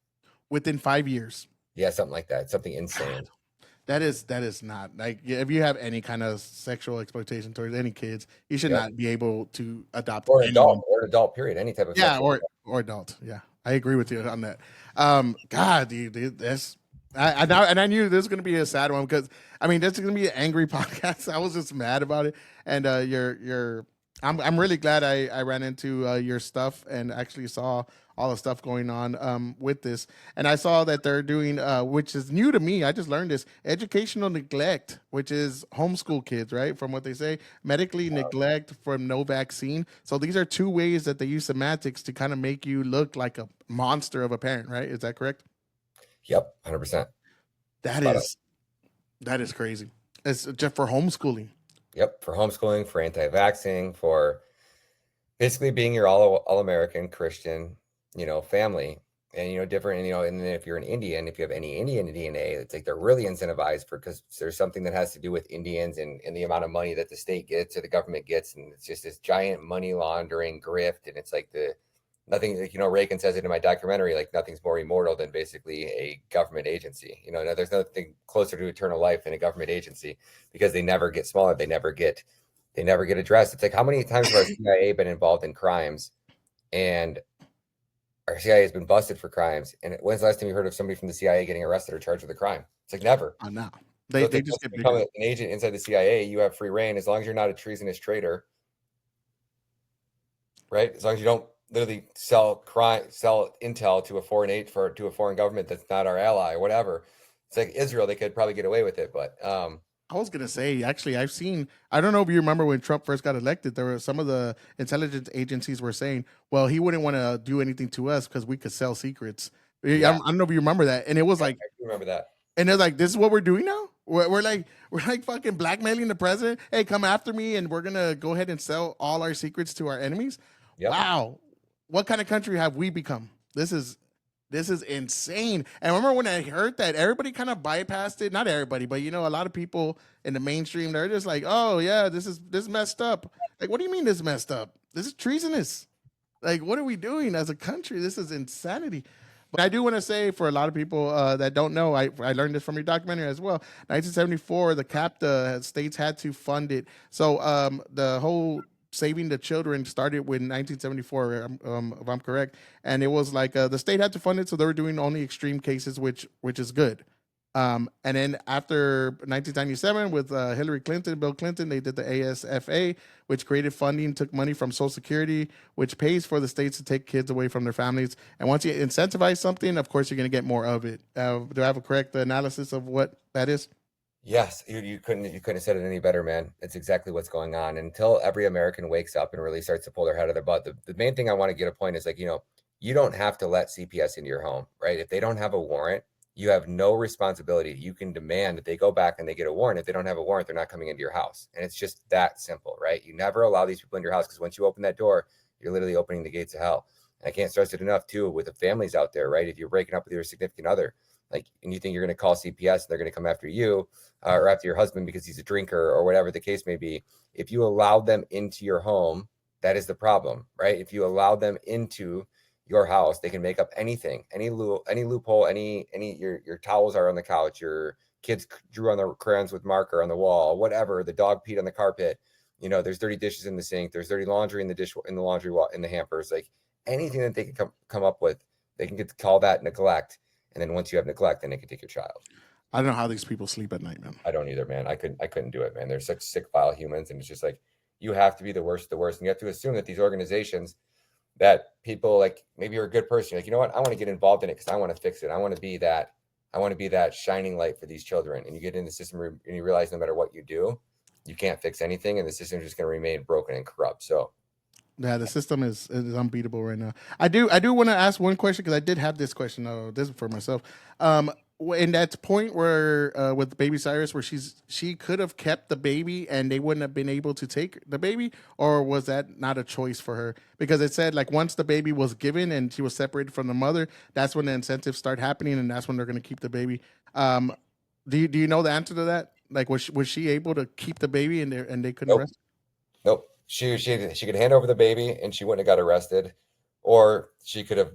Within 5 years. Yeah, something like that. Something insane. God. That is not like if you have any kind of sexual exploitation towards any kids, you should not be able to adopt or an anyone. adult period, any type of or adult. Yeah, I agree with you on that. God, dude, that's I knew this was gonna be a sad one because I mean this is gonna be an angry podcast. I was just mad about it, and I'm really glad I ran into your stuff and actually saw all the stuff going on with this. And I saw that they're doing, which is new to me. I just learned this educational neglect, which is homeschool kids, right? From what they say, medically neglect from no vaccine. So these are two ways that they use semantics to kind of make you look like a monster of a parent, right? Is that correct? Yep, 100%. That is crazy. It's just for homeschooling. Yep, for homeschooling, for anti-vaxxing, for basically being your all-American Christian, family, and different, and then if you're an Indian, if you have any Indian DNA, it's like they're really incentivized because there's something that has to do with Indians and the amount of money that the state gets or the government gets, and it's just this giant money laundering grift, and it's like nothing, Reagan says it in my documentary, like nothing's more immortal than basically a government agency. There's nothing closer to eternal life than a government agency because they never get smaller, they never get addressed. It's like how many times has our CIA been involved in crimes and our CIA has been busted for crimes. And when's the last time you heard of somebody from the CIA getting arrested or charged with a crime? It's like never. No, they just get become bigger. an agent inside the CIA. You have free reign as long as you're not a treasonous traitor, right? As long as you don't literally sell intel to a foreign government that's not our ally or whatever. It's like Israel; they could probably get away with it, but I was gonna say, actually, I don't know if you remember when Trump first got elected, there were some of the intelligence agencies were saying, well, he wouldn't want to do anything to us because we could sell secrets. Yeah. I don't know if you remember that. And it was like, I do remember that. And they're like, this is what we're doing now? We're like fucking blackmailing the president. Hey, come after me and we're gonna go ahead and sell all our secrets to our enemies. Yep. Wow. What kind of country have we become? This is This is insane. And I remember when I heard that, everybody kind of bypassed it. Not everybody, but a lot of people in the mainstream, they're just like, "Oh yeah, this is messed up." Like, what do you mean this messed up? This is treasonous. Like, what are we doing as a country? This is insanity. But I do want to say, for a lot of people that don't know, I learned this from your documentary as well. 1974, the CAPTA states had to fund it. So the whole saving the children started with 1974, if I'm correct, and it was like the state had to fund it, so they were doing only extreme cases, which is good. And then after 1997, with Hillary Clinton, Bill Clinton, they did the ASFA, which created funding, took money from Social Security, which pays for the states to take kids away from their families. And once you incentivize something, of course, you're going to get more of it. Do I have a correct analysis of what that is? Yes, you couldn't have said it any better, man. It's exactly what's going on. Until every American wakes up and really starts to pull their head out of their butt. The main thing I want to get a point is, like, you don't have to let CPS into your home, right? If they don't have a warrant, you have no responsibility. You can demand that they go back and they get a warrant. If they don't have a warrant, they're not coming into your house. And it's just that simple, right? You never allow these people in your house, because once you open that door, you're literally opening the gates of hell. And I can't stress it enough, too, with the families out there, right? If you're breaking up with your significant other, like, and you think you're going to call CPS and they're going to come after you or after your husband because he's a drinker or whatever the case may be, if you allow them into your home, that is the problem, right? If you allow them into your house, they can make up anything, any loophole, your towels are on the couch, your kids drew on the crayons with marker on the wall, whatever, the dog peed on the carpet, there's dirty dishes in the sink, there's dirty laundry in the laundry in the hampers, like anything that they can come up with, they can call that neglect. And then once you have neglect, then they can take your child. I don't know how these people sleep at night, man. I don't either, man. I couldn't do it, man. They're such sick, vile humans, and it's just like, you have to be the worst of the worst, and you have to assume that these organizations, that people, like, maybe you're a good person, you're like, you know what, I want to get involved in it because I want to fix it. I want to be that shining light for these children. And you get in the system and you realize no matter what you do, you can't fix anything, and the system is just going to remain broken and corrupt. So Yeah, the system is unbeatable right now. I do want to ask one question, because I did have this question. This is for myself. In that point where with baby Cyrus, where she could have kept the baby and they wouldn't have been able to take the baby, or was that not a choice for her? Because it said, like, once the baby was given and she was separated from the mother, that's when the incentives start happening, and that's when they're going to keep the baby. Do you know the answer to that? Like, was she able to keep the baby and they couldn't nope. arrest? Nope. She could hand over the baby and she wouldn't have got arrested, or she could have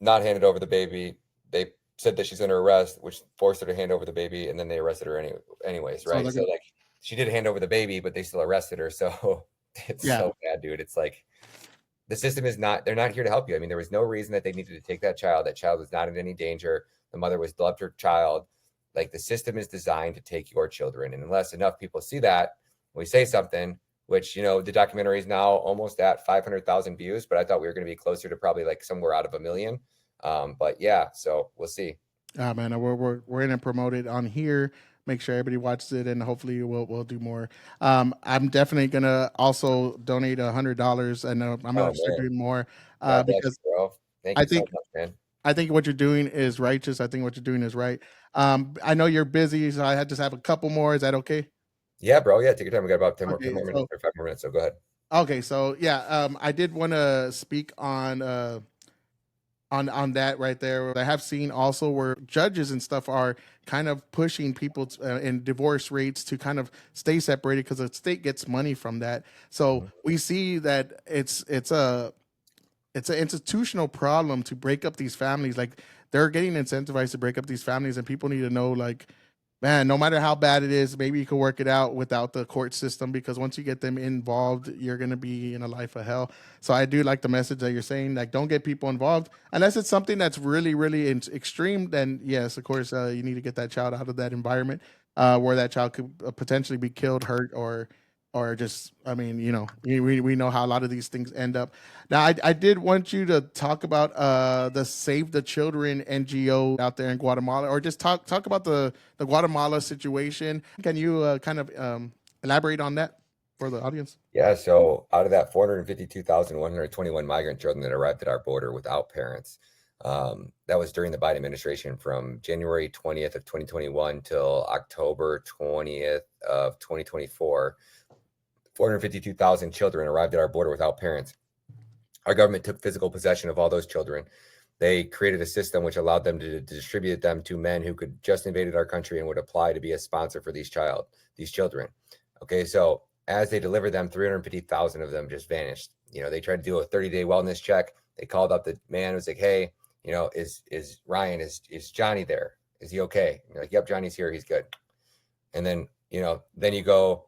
not handed over the baby. They said that she's under arrest, which forced her to hand over the baby, and then they arrested her anyways, right? So like, she did hand over the baby, but they still arrested her. So it's so bad, dude. It's like, the system they're not here to help you. I mean, there was no reason that they needed to take that child. That child was not in any danger. The mother loved her child. Like, the system is designed to take your children. And unless enough people see that, we say something, which, the documentary is now almost at 500,000 views, but I thought we were going to be closer to probably like somewhere out of 1 million. But yeah, so we'll see. Man, we're going to promote it on here. Make sure everybody watches it, and hopefully we'll do more. I'm definitely gonna also donate $100, and I'm gonna start doing more because you, bro. Thank you so much, man. I think what you're doing is righteous. I think what you're doing is right. I know you're busy, so I just have a couple more. Is that okay? Yeah, bro. Yeah, take your time. We got about 10 more minutes or 5 more minutes. So go ahead. Okay, so yeah, I did want to speak on that right there. I have seen also where judges and stuff are kind of pushing people in divorce rates to kind of stay separated, because the state gets money from that. So we see that it's an institutional problem to break up these families. Like, they're getting incentivized to break up these families, and people need to know, like, man, no matter how bad it is, maybe you can work it out without the court system, because once you get them involved, you're going to be in a life of hell. So I do like the message that you're saying, like, don't get people involved unless it's something that's really, really extreme. Then yes, of course, you need to get that child out of that environment where that child could potentially be killed, hurt, or just, I mean, we know how a lot of these things end up. Now, I did want you to talk about the Save the Children NGO out there in Guatemala, or just talk about the Guatemala situation. Can you kind of elaborate on that for the audience? Yeah, so out of that 452,121 migrant children that arrived at our border without parents, that was during the Biden administration from January 20th of 2021 till October 20th of 2024. 452,000 children arrived at our border without parents. Our government took physical possession of all those children. they created a system which allowed them to distribute them to men who could just invaded our country and would apply to be a sponsor for these children. Okay, so as they delivered them, 350,000 of them just vanished. They tried to do a 30-day wellness check. They called up the man, was like, hey, is Ryan, is Johnny there? Is he okay? And you're like, yep, Johnny's here, he's good. And then, then you go,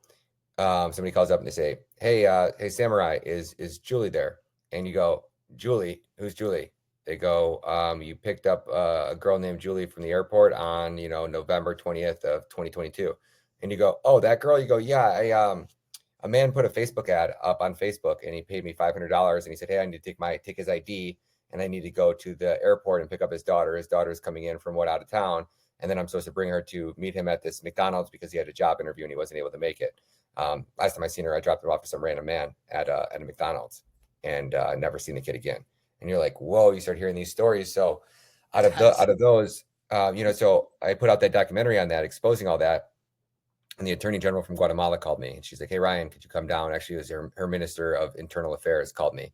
somebody calls up and they say, hey, Samurai, is Julie there? And you go, Julie, who's Julie? They go, you picked up a girl named Julie from the airport on, November 20th of 2022. And you go, oh, that girl? You go, yeah, a man put a Facebook ad up on Facebook and he paid me $500. And he said, hey, I need to take his ID and I need to go to the airport and pick up his daughter. His daughter's coming in from out of town. And then I'm supposed to bring her to meet him at this McDonald's because he had a job interview and he wasn't able to make it. Last time I seen her, I dropped her off for some random man at a McDonald's and never seen the kid again. And you're like, whoa, you start hearing these stories. So out of those, so I put out that documentary on that, exposing all that. And the attorney general from Guatemala called me and she's like, hey, Ryan, could you come down? Actually, it was her minister of internal affairs called me.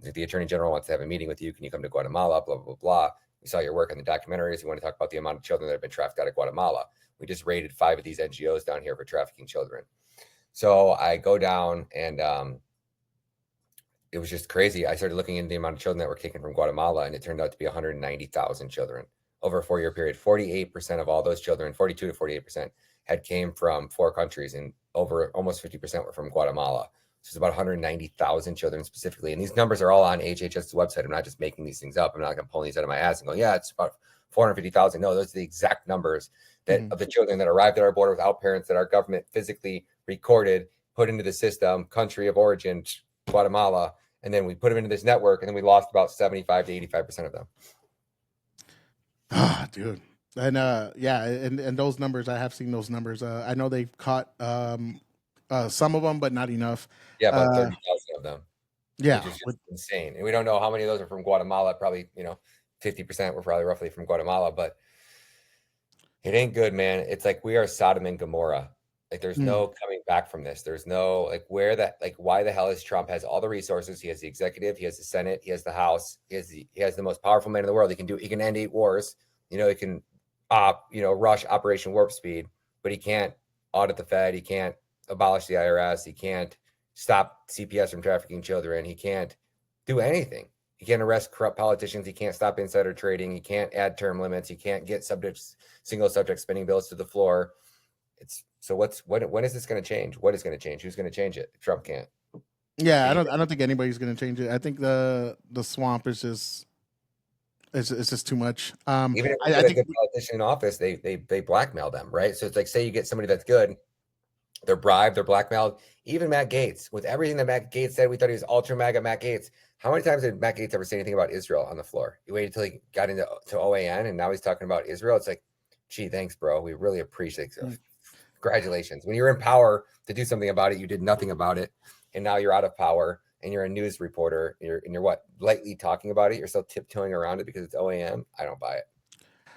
Like, the attorney general wants to have a meeting with you. Can you come to Guatemala? Blah, blah, blah, blah. We saw your work in the documentaries. We want to talk about the amount of children that have been trafficked out of Guatemala. We just raided 5 of these NGOs down here for trafficking children. So I go down and it was just crazy. I started looking into the amount of children that were taken from Guatemala, and it turned out to be 190,000 children over a 4-year period. 48% of all those children, 42 to 48%, had came from 4 countries, and over almost 50% were from Guatemala. So it's about 190,000 children specifically. And these numbers are all on HHS's website. I'm not just making these things up. I'm not going to pull these out of my ass and go, yeah, it's about 450,000. No, those are the exact numbers that of the children that arrived at our border without parents that our government physically recorded, put into the system, country of origin, Guatemala, and then we put them into this network, and then we lost about 75 to 85% of them. Ah, dude. And and those numbers, I have seen those numbers. I know they've caught some of them, but not enough. Yeah, about 30,000 of them. Yeah, which is just insane. And we don't know how many of those are from Guatemala. Probably, 50% were probably roughly from Guatemala, but it ain't good, man. It's like we are Sodom and Gomorrah. Like there's no coming back from this. There's no why the hell is Trump has all the resources? He has the executive, he has the Senate, he has the House, he has the most powerful man in the world. He can end 8 wars. He can rush Operation Warp Speed, but he can't audit the Fed, he can't abolish the IRS, he can't stop CPS from trafficking children, he can't do anything. He can't arrest corrupt politicians, he can't stop insider trading, he can't add term limits, he can't get single subject spending bills to the floor. When is this going to change? What is going to change? Who's going to change it? Trump can't. Yeah, I don't think anybody's going to change it. I think the swamp is just it's just too much. Even if you get a good politician in office, they blackmail them, right? So it's like, say you get somebody that's good, they're bribed, they're blackmailed. Even Matt Gaetz, with everything that Matt Gaetz said, we thought he was ultra mega Matt Gaetz. How many times did Matt Gaetz ever say anything about Israel on the floor? He waited until he got into OAN, and now he's talking about Israel. It's like, gee, thanks, bro. We really appreciate it. Congratulations. When you're in power to do something about it, you did nothing about it, and now you're out of power and you're a news reporter and you're what, lightly talking about it. You're still tiptoeing around it because it's OAM. I don't buy it.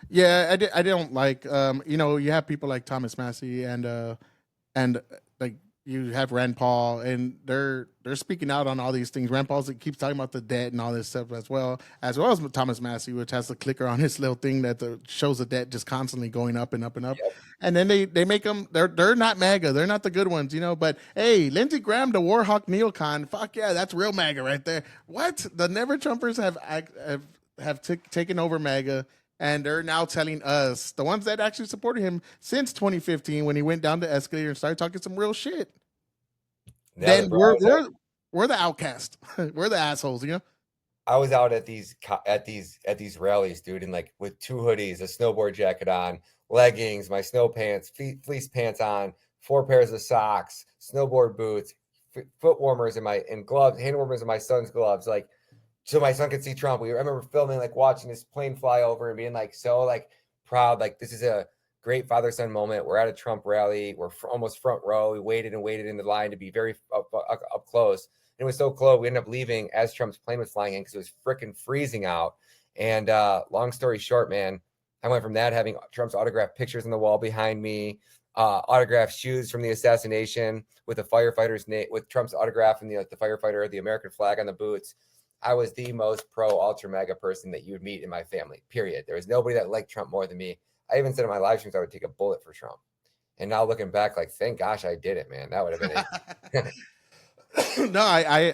Yeah, I don't like you have people like Thomas Massey and like you have Rand Paul, and they're speaking out on all these things. Rand Paul keeps talking about the debt and all this stuff as well as Thomas Massey, which has the clicker on his little thing that shows the debt just constantly going up and up and up. Yep. And then they make them, they're not MAGA, they're not the good ones, but hey, Lindsey Graham, the Warhawk neocon, fuck yeah, that's real MAGA right there. What? The Never Trumpers have taken over MAGA. And they're now telling us, the ones that actually supported him since 2015 when he went down the escalator and started talking some real shit. Yeah, then we're the outcast. We're the assholes, I was out at these rallies, dude, and like with 2 hoodies, a snowboard jacket on, leggings, my snow pants, fleece pants on, 4 pairs of socks, snowboard boots, foot warmers and gloves, hand warmers in my son's gloves, like, so my son could see Trump. I remember filming, like watching this plane fly over and being like so like proud. Like, this is a great father-son moment. We're at a Trump rally. We're almost front row. We waited in the line to be very up close. And it was so close. We ended up leaving as Trump's plane was flying in because it was freaking freezing out. And long story short, man, I went from that, having Trump's autographed pictures on the wall behind me, autographed shoes from the assassination with a firefighter's name, with Trump's autograph and the firefighter, the American flag on the boots. I was the most pro ultra mega person that you would meet in my family, period. There was nobody that liked Trump more than me. I even said in my live streams I would take a bullet for Trump. And now looking back, like, thank gosh I did it, man. That would have been it. No,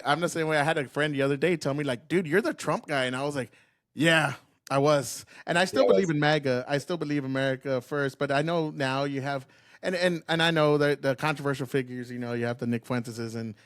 I'm the same way. I had a friend the other day tell me like, dude, you're the Trump guy. And I was like, yeah, I was. And I still believe in MAGA. I still believe America first, but I know now you have, and I know that the controversial figures, you know, you have the Nick Fuenteses and,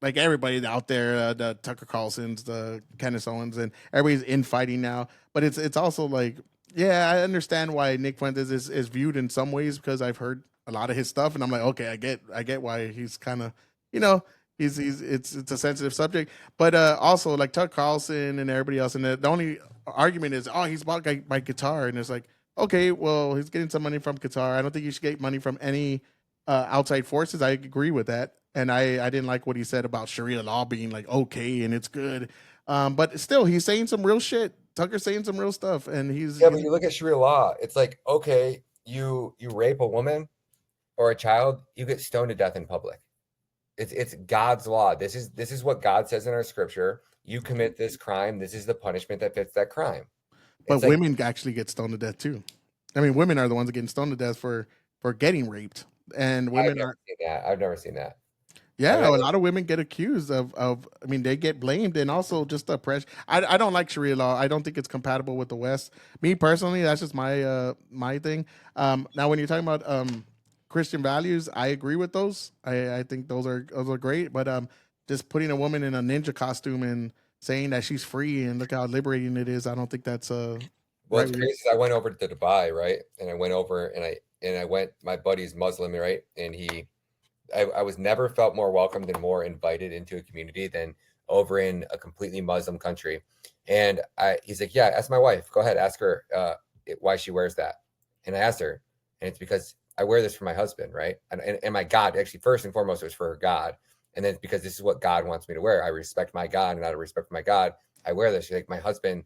like everybody out there, the Tucker Carlsons, the Kenneth Owens, and everybody's infighting now. But it's also like, yeah, I understand why Nick Fuentes is viewed in some ways because I've heard a lot of his stuff, and I'm like, okay, I get why he's kind of, you know, he's it's a sensitive subject. But also like Tucker Carlson and everybody else, and the only argument is, oh, he's bought by Qatar, and it's like, okay, well, he's getting some money from Qatar. I don't think you should get money from any outside forces. I agree with that, and I didn't like what he said about Sharia law being like okay and it's good, but still he's saying some real shit. Tucker's saying some real stuff, and but you look at Sharia law, it's like, okay, you rape a woman or a child, you get stoned to death in public. It's God's law. This is what God says in our scripture. You commit this crime, this is the punishment that fits that crime. But it's women actually get stoned to death too. I mean, women are the ones that getting stoned to death for getting raped, and women are. I've never seen that. Yeah, a lot of women get accused of. I mean, they get blamed, and also just the pressure. I don't like Sharia law. I don't think it's compatible with the West. Me personally, that's just my thing. Now, when you're talking about Christian values, I agree with those. I think those are great. But just putting a woman in a ninja costume and saying that she's free and look how liberating it is, I don't think that's well, it's crazy. I went over to Dubai, right? And I went over and I went. My buddy's Muslim, right? And I was never felt more welcomed and more invited into a community than over in a completely Muslim country. And he's like, yeah, ask my wife. Go ahead, ask her why she wears that. And I asked her, and it's because I wear this for my husband, right? And my God, actually, first and foremost, it was for her God. And then because this is what God wants me to wear. I respect my God, and out of respect for my God, I wear this. She's like, my husband,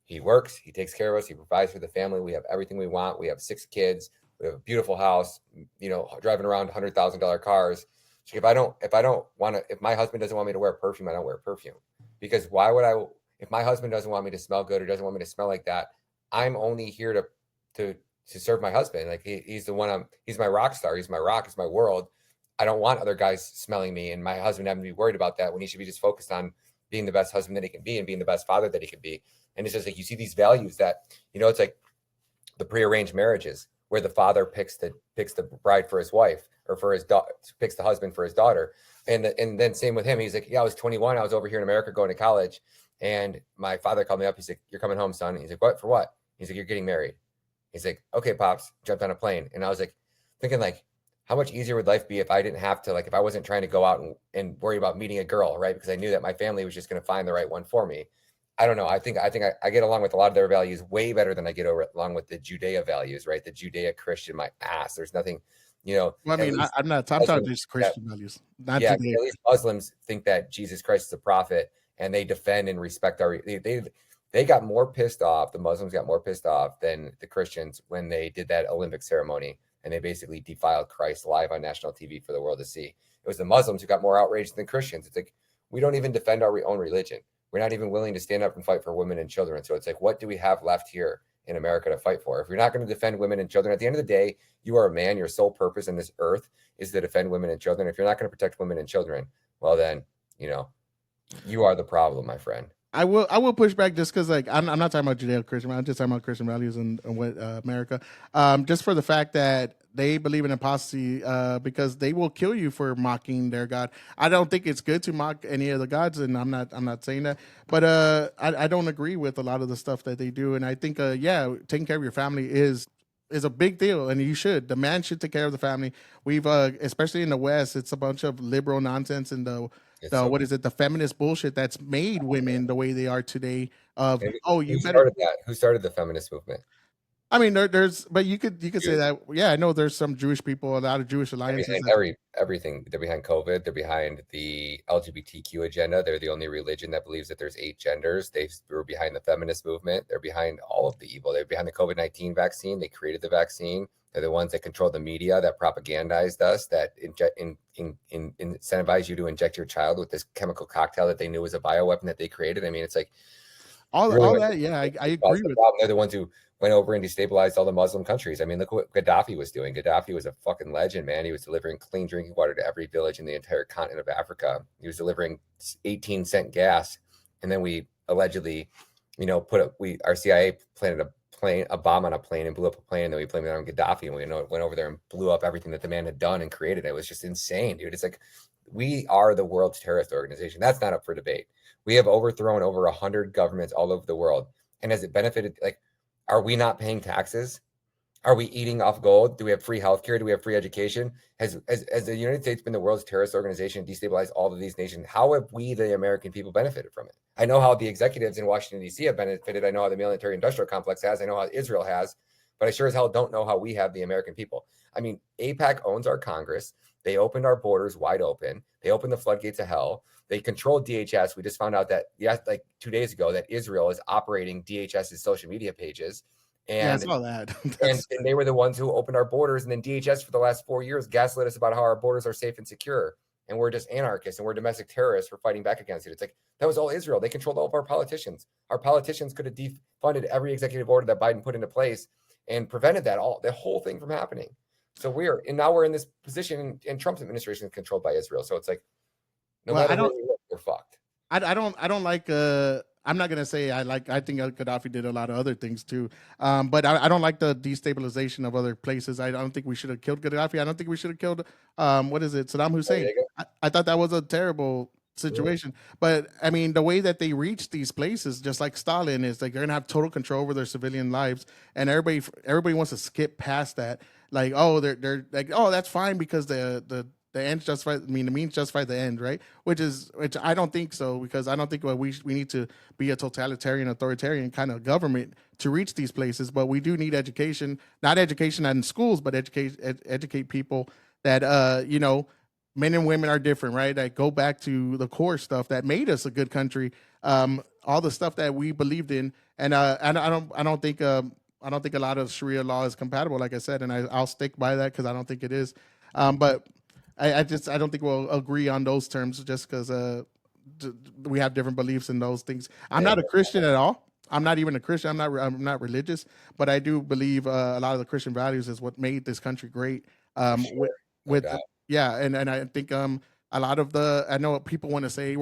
he works, he takes care of us, he provides for the family. We have everything we want. We have 6 kids. We have a beautiful house, you know, driving around $100,000 cars. So if my husband doesn't want me to wear perfume, I don't wear perfume. Because why would I, if my husband doesn't want me to smell good or doesn't want me to smell like that, I'm only here to serve my husband. Like he's the one he's my rock star. He's my rock. He's my world. I don't want other guys smelling me and my husband having to be worried about that when he should be just focused on being the best husband that he can be and being the best father that he can be. And it's just like, you see these values that, you know, it's like the prearranged marriages where the father picks the bride for his wife or for his daughter, picks the husband for his daughter. And then same with him. He's like, yeah, I was 21. I was over here in America going to college. And my father called me up. He's like, you're coming home, son. He's like, what? For what? He's like, you're getting married. He's like, okay, pops. Jumped on a plane. And I was like, thinking like, how much easier would life be if I didn't have to, like, if I wasn't trying to go out and worry about meeting a girl, right? Because I knew that my family was just going to find the right one for me. I don't know. I think I get along with a lot of their values way better than I get along with the Judea values, right? The Judea Christian, my ass. There's nothing, you know. Well, I mean, I'm talking just Christian values, not yeah. Judea. At least Muslims think that Jesus Christ is a prophet, and they defend and respect they got more pissed off. The Muslims got more pissed off than the Christians when they did that Olympic ceremony and they basically defiled Christ live on national TV for the world to see. It was the Muslims who got more outraged than Christians. It's like, we don't even defend our own religion. We're not even willing to stand up and fight for women and children. So it's like, what do we have left here in America to fight for? If you're not going to defend women and children, at the end of the day, you are a man. Your sole purpose in this earth is to defend women and children. If you're not going to protect women and children, well then, you know, you are the problem, my friend. I will push back just because, like, I'm not talking about Judeo-Christian. I'm just talking about Christian values and what America. Just for the fact that they believe in apostasy because they will kill you for mocking their God. I don't think it's good to mock any of the gods, and I'm not saying that. But I don't agree with a lot of the stuff that they do, and I think taking care of your family is a big deal, and you should. The man should take care of the family. We've especially in the West, it's a bunch of liberal nonsense and what is it? The feminist bullshit that's made women the way they are today. Who started the feminist movement? I mean, but you could say that. Yeah, I know there's some Jewish people, a lot of Jewish alliances. Everything. They're behind COVID. They're behind the LGBTQ agenda. They're the only religion that believes that there's 8 genders. They were behind the feminist movement. They're behind all of the evil. They're behind the COVID-19 vaccine. They created the vaccine. They're the ones that control the media, that propagandized us, that incentivize you to inject your child with this chemical cocktail that they knew was a bioweapon that they created. I mean, it's like all that. Yeah, I agree with. They're the ones who went over and destabilized all the Muslim countries. I mean, look what Gaddafi was doing. Gaddafi was a fucking legend, man. He was delivering clean drinking water to every village in the entire continent of Africa. He was delivering 18-cent gas, and then we allegedly, our CIA planted a bomb on a plane and blew up a plane, and then we blamed it on Gaddafi, and we went over there and blew up everything that the man had done and created. It was just insane, dude. It's like, we are the world's terrorist organization. That's not up for debate. We have overthrown over 100 governments all over the world. And has it benefited? Like, are we not paying taxes? Are we eating off gold? Do we have free healthcare? Do we have free education? Has the United States been the world's terrorist organization, destabilized all of these nations? How have we, the American people, benefited from it? I know how the executives in Washington, D.C. have benefited. I know how the military industrial complex has. I know how Israel has. But I sure as hell don't know how we have, the American people. I mean, AIPAC owns our Congress. They opened our borders wide open. They opened the floodgates of hell. They control DHS. We just found out that, like 2 days ago, that Israel is operating DHS's social media pages. And, I saw that. and they were the ones who opened our borders. And then DHS for the last 4 years gaslit us about how our borders are safe and secure. And we're just anarchists and we're domestic terrorists for fighting back against it. It's like, that was all Israel. They controlled all of our politicians. Our politicians could have defunded every executive order that Biden put into place and prevented the whole thing from happening. So now we're in this position, and Trump's administration is controlled by Israel. So it's like, matter where we look, we're fucked. I don't like. I'm not gonna say I think Gaddafi did a lot of other things too, but I don't like the destabilization of other places. I don't think we should have killed Gaddafi. I don't think we should have killed Saddam Hussein. I thought that was a terrible situation. But I mean, the way that they reach these places, just like Stalin, is like they're gonna have total control over their civilian lives, and everybody wants to skip past that. Like, oh, they're like, oh, that's fine because the ends justify. I mean, the means justify the end, right? Which I don't think so, because I don't think we need to be a totalitarian, authoritarian kind of government to reach these places. But we do need education, not education in schools, but educate people that men and women are different, right? That go back to the core stuff that made us a good country, all the stuff that we believed in, and I don't think a lot of Sharia law is compatible, like I said, and I'll stick by that because I don't think it is. But I don't think we'll agree on those terms just because we have different beliefs in those things. I'm not a Christian at all. I'm not even a Christian. I'm not religious, but I do believe a lot of the Christian values is what made this country great. Sure. And I think a lot of I know people want to say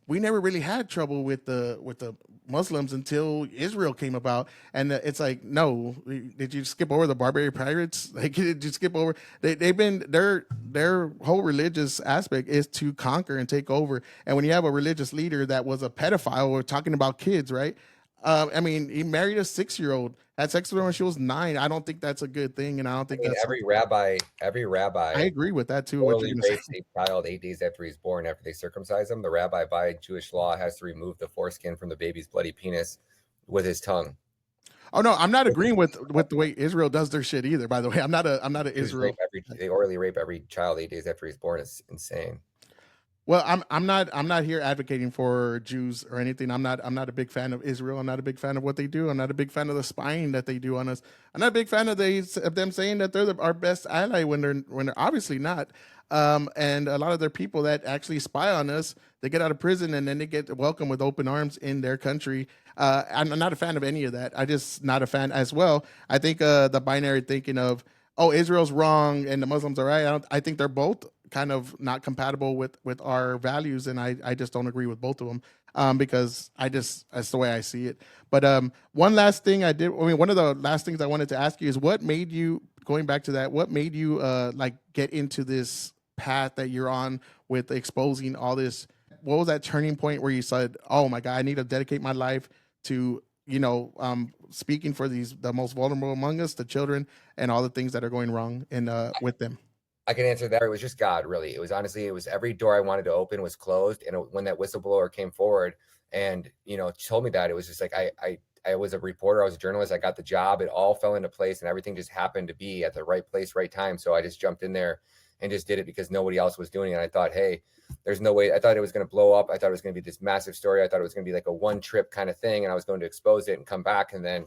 we never really had trouble with the Muslims until Israel came about, and it's like, no, did you skip over the barbarian pirates? Like, did you skip over? They've been their whole religious aspect is to conquer and take over, and when you have a religious leader that was a pedophile, we're talking about kids, right? I mean, he married a 6-year-old, had sex with her when she was 9. I don't think that's a good thing, and I don't think that's every rabbi. I agree with that too. Orally rapes a child 8 days after he's born. After they circumcise him, the rabbi, by Jewish law, has to remove the foreskin from the baby's bloody penis with his tongue. Oh no, I'm not agreeing with the way Israel does their shit either. By the way, I'm not an Israel. They orally rape every child 8 days after he's born. It's insane. Well, I'm not here advocating for Jews or anything. I'm not a big fan of Israel. I'm not a big fan of what they do. I'm not a big fan of the spying that they do on us. I'm not a big fan of them saying that they're our best ally when they're obviously not. And a lot of their people that actually spy on us, they get out of prison and then they get welcomed with open arms in their country. I'm not a fan of any of that. I just not a fan as well. I think the binary thinking of, oh, Israel's wrong and the Muslims are right. I think they're both kind of not compatible with our values, and I just don't agree with both of them, because that's the way I see it. But one last thing one of the last things I wanted to ask you is what made you, going back to that, what made you like get into this path that you're on with exposing all this? What was that turning point where you said, oh my God, I need to dedicate my life to speaking for the most vulnerable among us, the children, and all the things that are going wrong with them? I can answer that. It was just God, really. It was every door I wanted to open was closed. And when that whistleblower came forward and, told me that, it was just like, I was a reporter. I was a journalist. I got the job. It all fell into place and everything just happened to be at the right place, right time. So I just jumped in there and just did it because nobody else was doing it. And I thought, hey, there's no way. I thought it was going to blow up. I thought it was going to be this massive story. I thought it was going to be like a one trip kind of thing. And I was going to expose it and come back. And then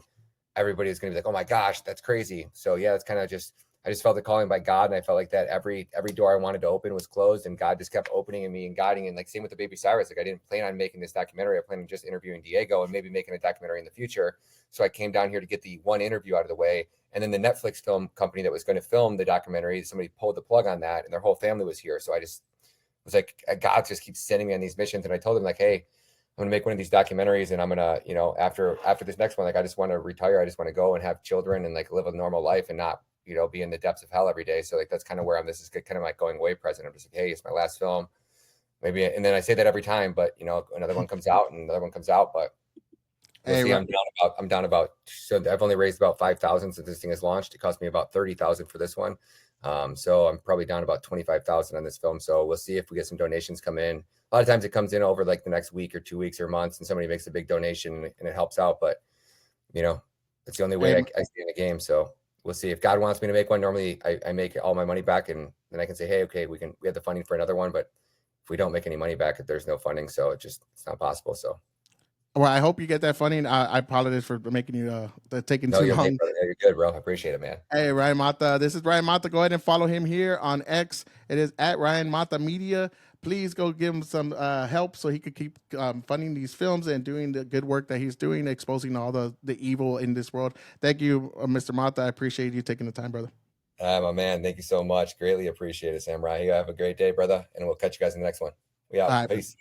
everybody was going to be like, oh my gosh, that's crazy. So yeah, it's kind of just, I just felt the calling by God. And I felt like that every door I wanted to open was closed, and God just kept opening me and guiding. And like, same with the baby Cyrus, like I didn't plan on making this documentary. I planned on just interviewing Diego and maybe making a documentary in the future. So I came down here to get the one interview out of the way. And then the Netflix film company that was going to film the documentary, somebody pulled the plug on that, and their whole family was here. So I just was like, God just keeps sending me on these missions. And I told him like, hey, I'm going to make one of these documentaries, and I'm going to, you know, after this next one, like, I just want to retire. I just want to go and have children and like live a normal life and not, you know, be in the depths of hell every day. So like, that's kind of where this is kind of like going away present. I'm just like, hey, it's my last film. Maybe. And then I say that every time, but you know, another one comes out and another one comes out, but we'll see. I'm down about, so I've only raised about 5,000 since this thing has launched. It cost me about 30,000 for this one. So I'm probably down about 25,000 on this film. So we'll see if we get some donations come in. A lot of times it comes in over like the next week or 2 weeks or months, and somebody makes a big donation and it helps out. But you know, that's the only way I stay in the game. So we'll see if God wants me to make one. Normally I make all my money back, and then I can say, hey, okay, we have the funding for another one. But if we don't make any money back, there's no funding. So it's not possible. So. Well, I hope you get that funding. I apologize for making you taking too long. You're good, bro. I appreciate it, man. Hey, Ryan Mata. This is Ryan Mata. Go ahead and follow him here on X. It is at Ryan Mata Media. Please go give him some help so he could keep funding these films and doing the good work that he's doing, exposing all the evil in this world. Thank you, Mr. Mata. I appreciate you taking the time, brother. My man, thank you so much. Greatly appreciate it, Samurai. You have a great day, brother, and we'll catch you guys in the next one. We out. Peace.